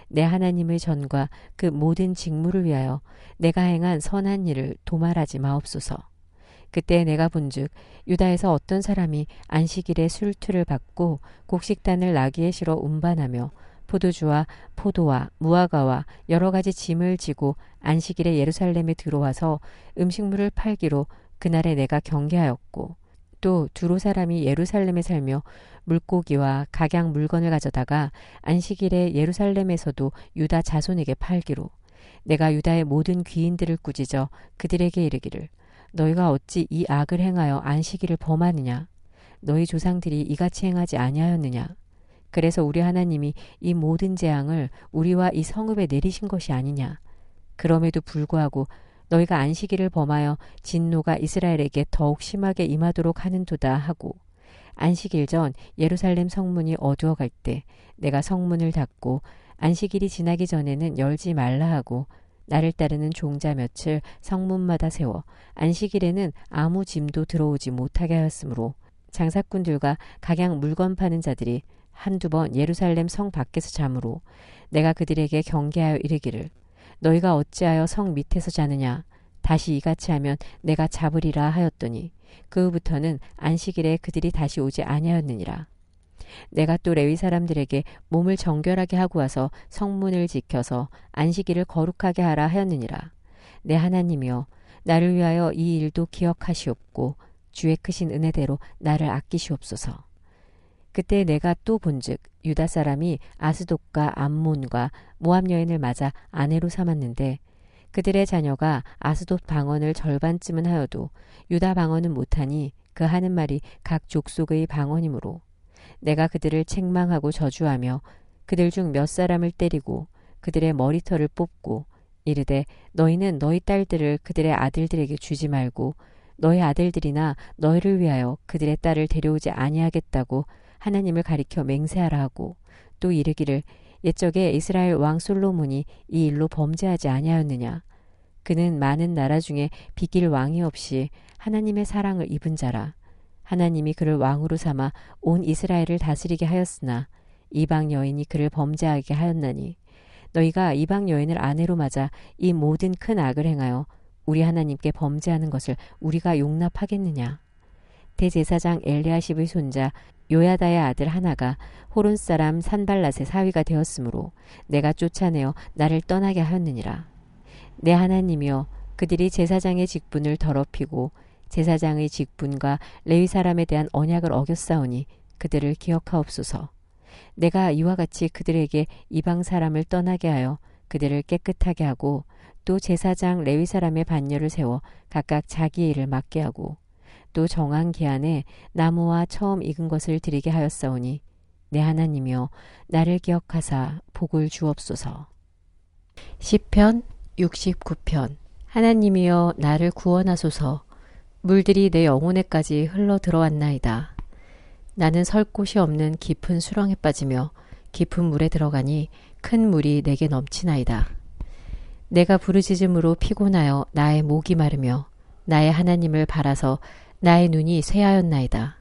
내 하나님의 전과 그 모든 직무를 위하여 내가 행한 선한 일을 도말하지 마옵소서. 그때 내가 본즉 유다에서 어떤 사람이 안식일에 술투를 받고 곡식단을 나귀에 실어 운반하며 포도주와 포도와 무화과와 여러 가지 짐을 지고 안식일에 예루살렘에 들어와서 음식물을 팔기로 그날에 내가 경계하였고 또 두로 사람이 예루살렘에 살며 물고기와 각양 물건을 가져다가 안식일에 예루살렘에서도 유다 자손에게 팔기로 내가 유다의 모든 귀인들을 꾸짖어 그들에게 이르기를 너희가 어찌 이 악을 행하여 안식일을 범하느냐? 너희 조상들이 이같이 행하지 아니하였느냐? 그래서 우리 하나님이 이 모든 재앙을 우리와 이 성읍에 내리신 것이 아니냐? 그럼에도 불구하고 너희가 안식일을 범하여 진노가 이스라엘에게 더욱 심하게 임하도록 하는도다 하고 안식일 전 예루살렘 성문이 어두워갈 때 내가 성문을 닫고 안식일이 지나기 전에는 열지 말라 하고 나를 따르는 종자 몇을 성문마다 세워 안식일에는 아무 짐도 들어오지 못하게 하였으므로 장사꾼들과 각양 물건 파는 자들이 한두 번 예루살렘 성 밖에서 자므로 내가 그들에게 경계하여 이르기를 너희가 어찌하여 성 밑에서 자느냐 다시 이같이 하면 내가 잡으리라 하였더니 그 후부터는 안식일에 그들이 다시 오지 아니하였느니라. 내가 또 레위 사람들에게 몸을 정결하게 하고 와서 성문을 지켜서 안식일을 거룩하게 하라 하였느니라. 내 하나님이여 나를 위하여 이 일도 기억하시옵고 주의 크신 은혜대로 나를 아끼시옵소서. 그때 내가 또 본즉 유다 사람이 아스돗과 암몬과 모압 여인을 맞아 아내로 삼았는데 그들의 자녀가 아스돗 방언을 절반쯤은 하여도 유다 방언은 못하니 그 하는 말이 각 족속의 방언이므로 내가 그들을 책망하고 저주하며 그들 중 몇 사람을 때리고 그들의 머리털을 뽑고 이르되 너희는 너희 딸들을 그들의 아들들에게 주지 말고 너희 아들들이나 너희를 위하여 그들의 딸을 데려오지 아니하겠다고 하나님을 가리켜 맹세하라 하고 또 이르기를 옛적에 이스라엘 왕 솔로몬이 이 일로 범죄하지 아니하였느냐. 그는 많은 나라 중에 비길 왕이 없이 하나님의 사랑을 입은 자라. 하나님이 그를 왕으로 삼아 온 이스라엘을 다스리게 하였으나 이방 여인이 그를 범죄하게 하였나니 너희가 이방 여인을 아내로 맞아 이 모든 큰 악을 행하여 우리 하나님께 범죄하는 것을 우리가 용납하겠느냐? 대제사장 엘리야십의 손자 요야다의 아들 하나가 호론 사람 산발랏의 사위가 되었으므로 내가 쫓아내어 나를 떠나게 하였느니라. 내 하나님이여, 그들이 제사장의 직분을 더럽히고 제사장의 직분과 레위 사람에 대한 언약을 어겼사오니 그들을 기억하옵소서. 내가 이와 같이 그들에게 이방 사람을 떠나게 하여 그들을 깨끗하게 하고 또 제사장 레위 사람의 반열을 세워 각각 자기의 일을 맡게 하고 또 정한 기한에 나무와 처음 익은 것을 드리게 하였사오니 내 하나님이여, 나를 기억하사 복을 주옵소서. 시편 69편. 하나님이여, 나를 구원하소서. 물들이 내 영혼에까지 흘러 들어왔나이다. 나는 설 곳이 없는 깊은 수렁에 빠지며 깊은 물에 들어가니 큰 물이 내게 넘치나이다. 내가 부르짖음으로 피곤하여 나의 목이 마르며 나의 하나님을 바라서 나의 눈이 쇠하였나이다.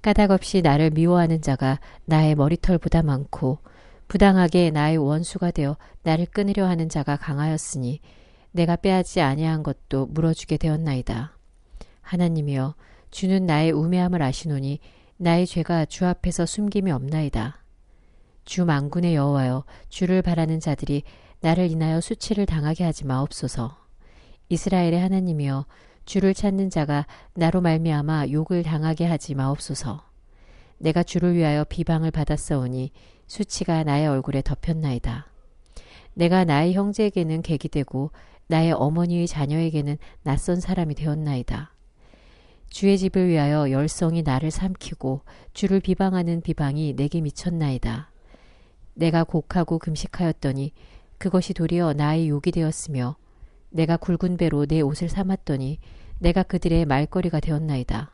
까닭없이 나를 미워하는 자가 나의 머리털보다 많고 부당하게 나의 원수가 되어 나를 끊으려 하는 자가 강하였으니 내가 빼앗지 아니한 것도 물어주게 되었나이다. 하나님이여, 주는 나의 우매함을 아시노니 나의 죄가 주 앞에서 숨김이 없나이다. 주 만군의 여호와여, 주를 바라는 자들이 나를 인하여 수치를 당하게 하지 마옵소서. 이스라엘의 하나님이여, 주를 찾는 자가 나로 말미암아 욕을 당하게 하지 마옵소서. 내가 주를 위하여 비방을 받았사오니 수치가 나의 얼굴에 덮였나이다. 내가 나의 형제에게는 객이 되고 나의 어머니의 자녀에게는 낯선 사람이 되었나이다. 주의 집을 위하여 열성이 나를 삼키고 주를 비방하는 비방이 내게 미쳤나이다. 내가 곡하고 금식하였더니 그것이 도리어 나의 욕이 되었으며 내가 굵은 배로 내 옷을 삼았더니 내가 그들의 말거리가 되었나이다.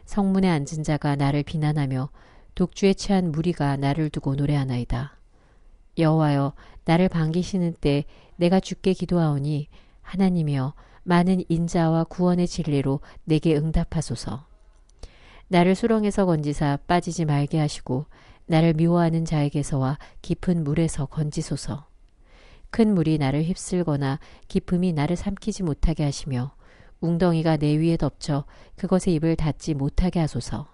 성문에 앉은 자가 나를 비난하며 독주에 취한 무리가 나를 두고 노래하나이다. 여호와여, 나를 반기시는 때 내가 주께 기도하오니 하나님이여, 많은 인자와 구원의 진리로 내게 응답하소서. 나를 수렁에서 건지사 빠지지 말게 하시고 나를 미워하는 자에게서와 깊은 물에서 건지소서. 큰 물이 나를 휩쓸거나 깊음이 나를 삼키지 못하게 하시며 웅덩이가 내 위에 덮쳐 그것에 입을 닫지 못하게 하소서.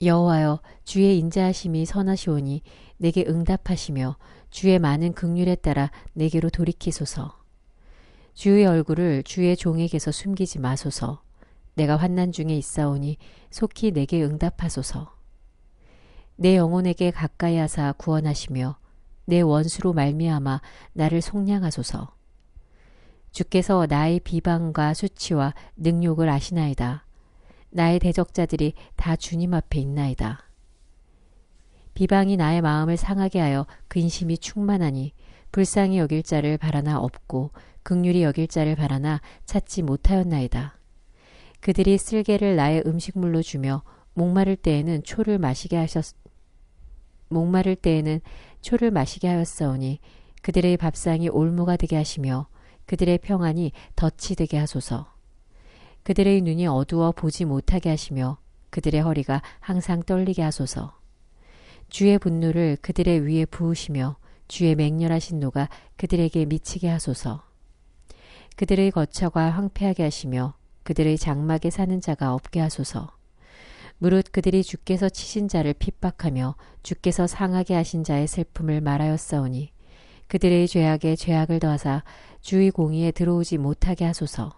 여호와여, 주의 인자하심이 선하시오니 내게 응답하시며 주의 많은 긍휼에 따라 내게로 돌이키소서. 주의 얼굴을 주의 종에게서 숨기지 마소서. 내가 환난 중에 있사오니 속히 내게 응답하소서. 내 영혼에게 가까이 하사 구원하시며 내 원수로 말미암아 나를 속량하소서. 주께서 나의 비방과 수치와 능욕을 아시나이다. 나의 대적자들이 다 주님 앞에 있나이다. 비방이 나의 마음을 상하게 하여 근심이 충만하니 불쌍히 여길 자를 바라나 없고 긍휼히 여길 자를 바라나 찾지 못하였나이다. 그들이 쓸개를 나의 음식물로 주며 목마를 때에는 초를 마시게 하였사오니 그들의 밥상이 올무가 되게 하시며 그들의 평안이 덫이 되게 하소서. 그들의 눈이 어두워 보지 못하게 하시며 그들의 허리가 항상 떨리게 하소서. 주의 분노를 그들의 위에 부으시며 주의 맹렬하신 노가 그들에게 미치게 하소서. 그들의 거처가 황폐하게 하시며 그들의 장막에 사는 자가 없게 하소서. 무릇 그들이 주께서 치신 자를 핍박하며 주께서 상하게 하신 자의 슬픔을 말하였사오니 그들의 죄악에 죄악을 더하사 주의 공의에 들어오지 못하게 하소서.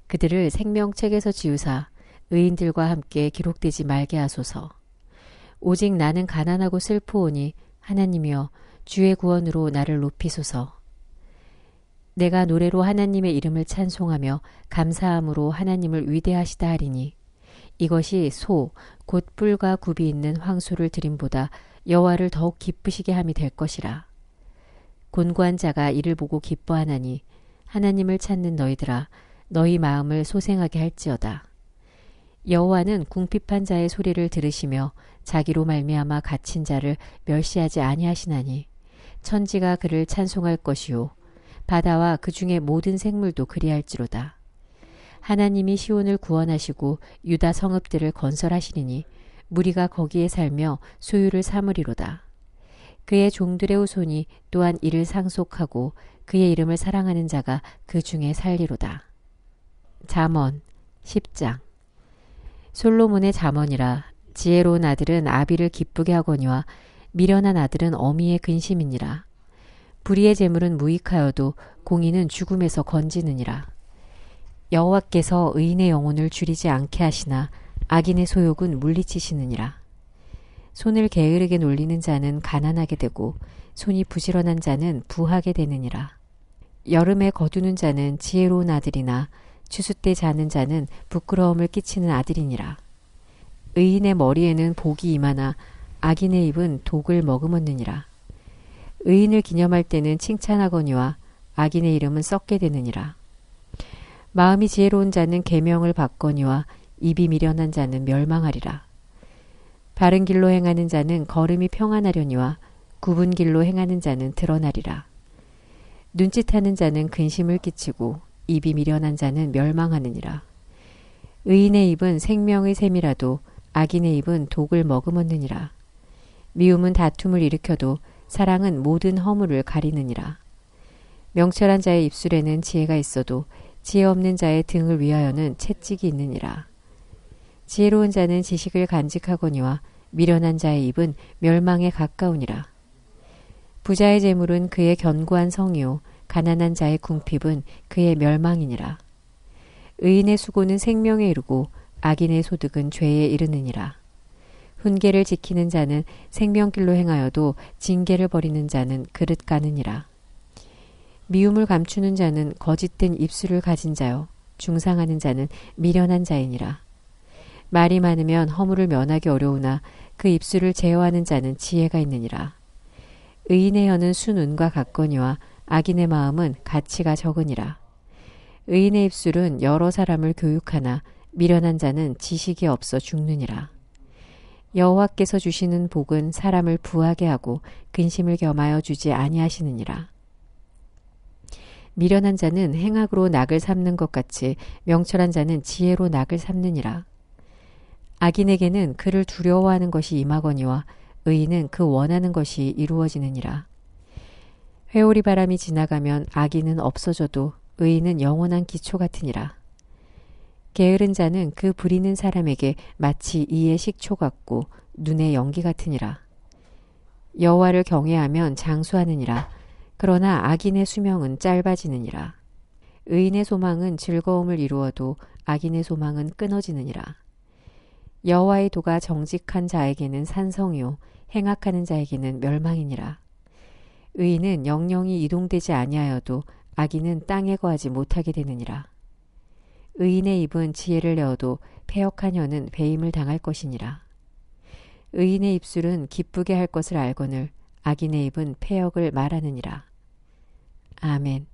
그들을 생명책에서 지우사 의인들과 함께 기록되지 말게 하소서. 오직 나는 가난하고 슬프오니 하나님이여, 주의 구원으로 나를 높이소서. 내가 노래로 하나님의 이름을 찬송하며 감사함으로 하나님을 위대하시다 하리니 이것이 소, 곧 뿔과 굽이 있는 황소를 드림보다 여호와를 더욱 기쁘시게 함이 될 것이라. 곤고한 자가 이를 보고 기뻐하나니 하나님을 찾는 너희들아, 너희 마음을 소생하게 할지어다. 여호와는 궁핍한 자의 소리를 들으시며 자기로 말미암아 갇힌 자를 멸시하지 아니하시나니 천지가 그를 찬송할 것이요 바다와 그 중에 모든 생물도 그리할지로다. 하나님이 시온을 구원하시고 유다 성읍들을 건설하시리니 무리가 거기에 살며 소유를 삼으리로다. 그의 종들의 후손이 또한 이를 상속하고 그의 이름을 사랑하는 자가 그 중에 살리로다. 잠언 10장. 솔로몬의 잠언이라. 지혜로운 아들은 아비를 기쁘게 하거니와 미련한 아들은 어미의 근심이니라. 불의의 재물은 무익하여도 공의는 죽음에서 건지느니라. 여호와께서 의인의 영혼을 줄이지 않게 하시나 악인의 소욕은 물리치시느니라. 손을 게으르게 놀리는 자는 가난하게 되고 손이 부지런한 자는 부하게 되느니라. 여름에 거두는 자는 지혜로운 아들이나 추수 때 자는 자는 부끄러움을 끼치는 아들이니라. 의인의 머리에는 복이 임하나 악인의 입은 독을 머금었느니라. 의인을 기념할 때는 칭찬하거니와 악인의 이름은 썩게 되느니라. 마음이 지혜로운 자는 계명을 받거니와 입이 미련한 자는 멸망하리라. 바른 길로 행하는 자는 걸음이 평안하려니와 굽은 길로 행하는 자는 드러나리라. 눈짓하는 자는 근심을 끼치고 입이 미련한 자는 멸망하느니라. 의인의 입은 생명의 샘이라도 악인의 입은 독을 머금었느니라. 미움은 다툼을 일으켜도 사랑은 모든 허물을 가리느니라. 명철한 자의 입술에는 지혜가 있어도 지혜 없는 자의 등을 위하여는 채찍이 있느니라. 지혜로운 자는 지식을 간직하거니와 미련한 자의 입은 멸망에 가까우니라. 부자의 재물은 그의 견고한 성이요 가난한 자의 궁핍은 그의 멸망이니라. 의인의 수고는 생명에 이르고 악인의 소득은 죄에 이르느니라. 훈계를 지키는 자는 생명길로 행하여도 징계를 버리는 자는 그릇 가느니라. 미움을 감추는 자는 거짓된 입술을 가진 자요 중상하는 자는 미련한 자이니라. 말이 많으면 허물을 면하기 어려우나 그 입술을 제어하는 자는 지혜가 있느니라. 의인의 혀는 순은과 같거니와 악인의 마음은 가치가 적으니라. 의인의 입술은 여러 사람을 교육하나 미련한 자는 지식이 없어 죽느니라. 여호와께서 주시는 복은 사람을 부하게 하고 근심을 겸하여 주지 아니하시느니라. 미련한 자는 행악으로 낙을 삼는 것 같이 명철한 자는 지혜로 낙을 삼느니라. 악인에게는 그를 두려워하는 것이 임하거니와 의인은 그 원하는 것이 이루어지느니라. 회오리 바람이 지나가면 악인은 없어져도 의인은 영원한 기초 같으니라. 게으른 자는 그 부리는 사람에게 마치 이의 식초 같고 눈의 연기 같으니라. 여호와를 경외하면 장수하느니라. 그러나 악인의 수명은 짧아지느니라. 의인의 소망은 즐거움을 이루어도 악인의 소망은 끊어지느니라. 여호와의 도가 정직한 자에게는 산성이요 행악하는 자에게는 멸망이니라. 의인은 영영이 이동되지 아니하여도 악인은 땅에 거하지 못하게 되느니라. 의인의 입은 지혜를 내어도 패역한 혀는 배임을 당할 것이니라. 의인의 입술은 기쁘게 할 것을 알거늘 악인의 입은 패역을 말하느니라. 아멘.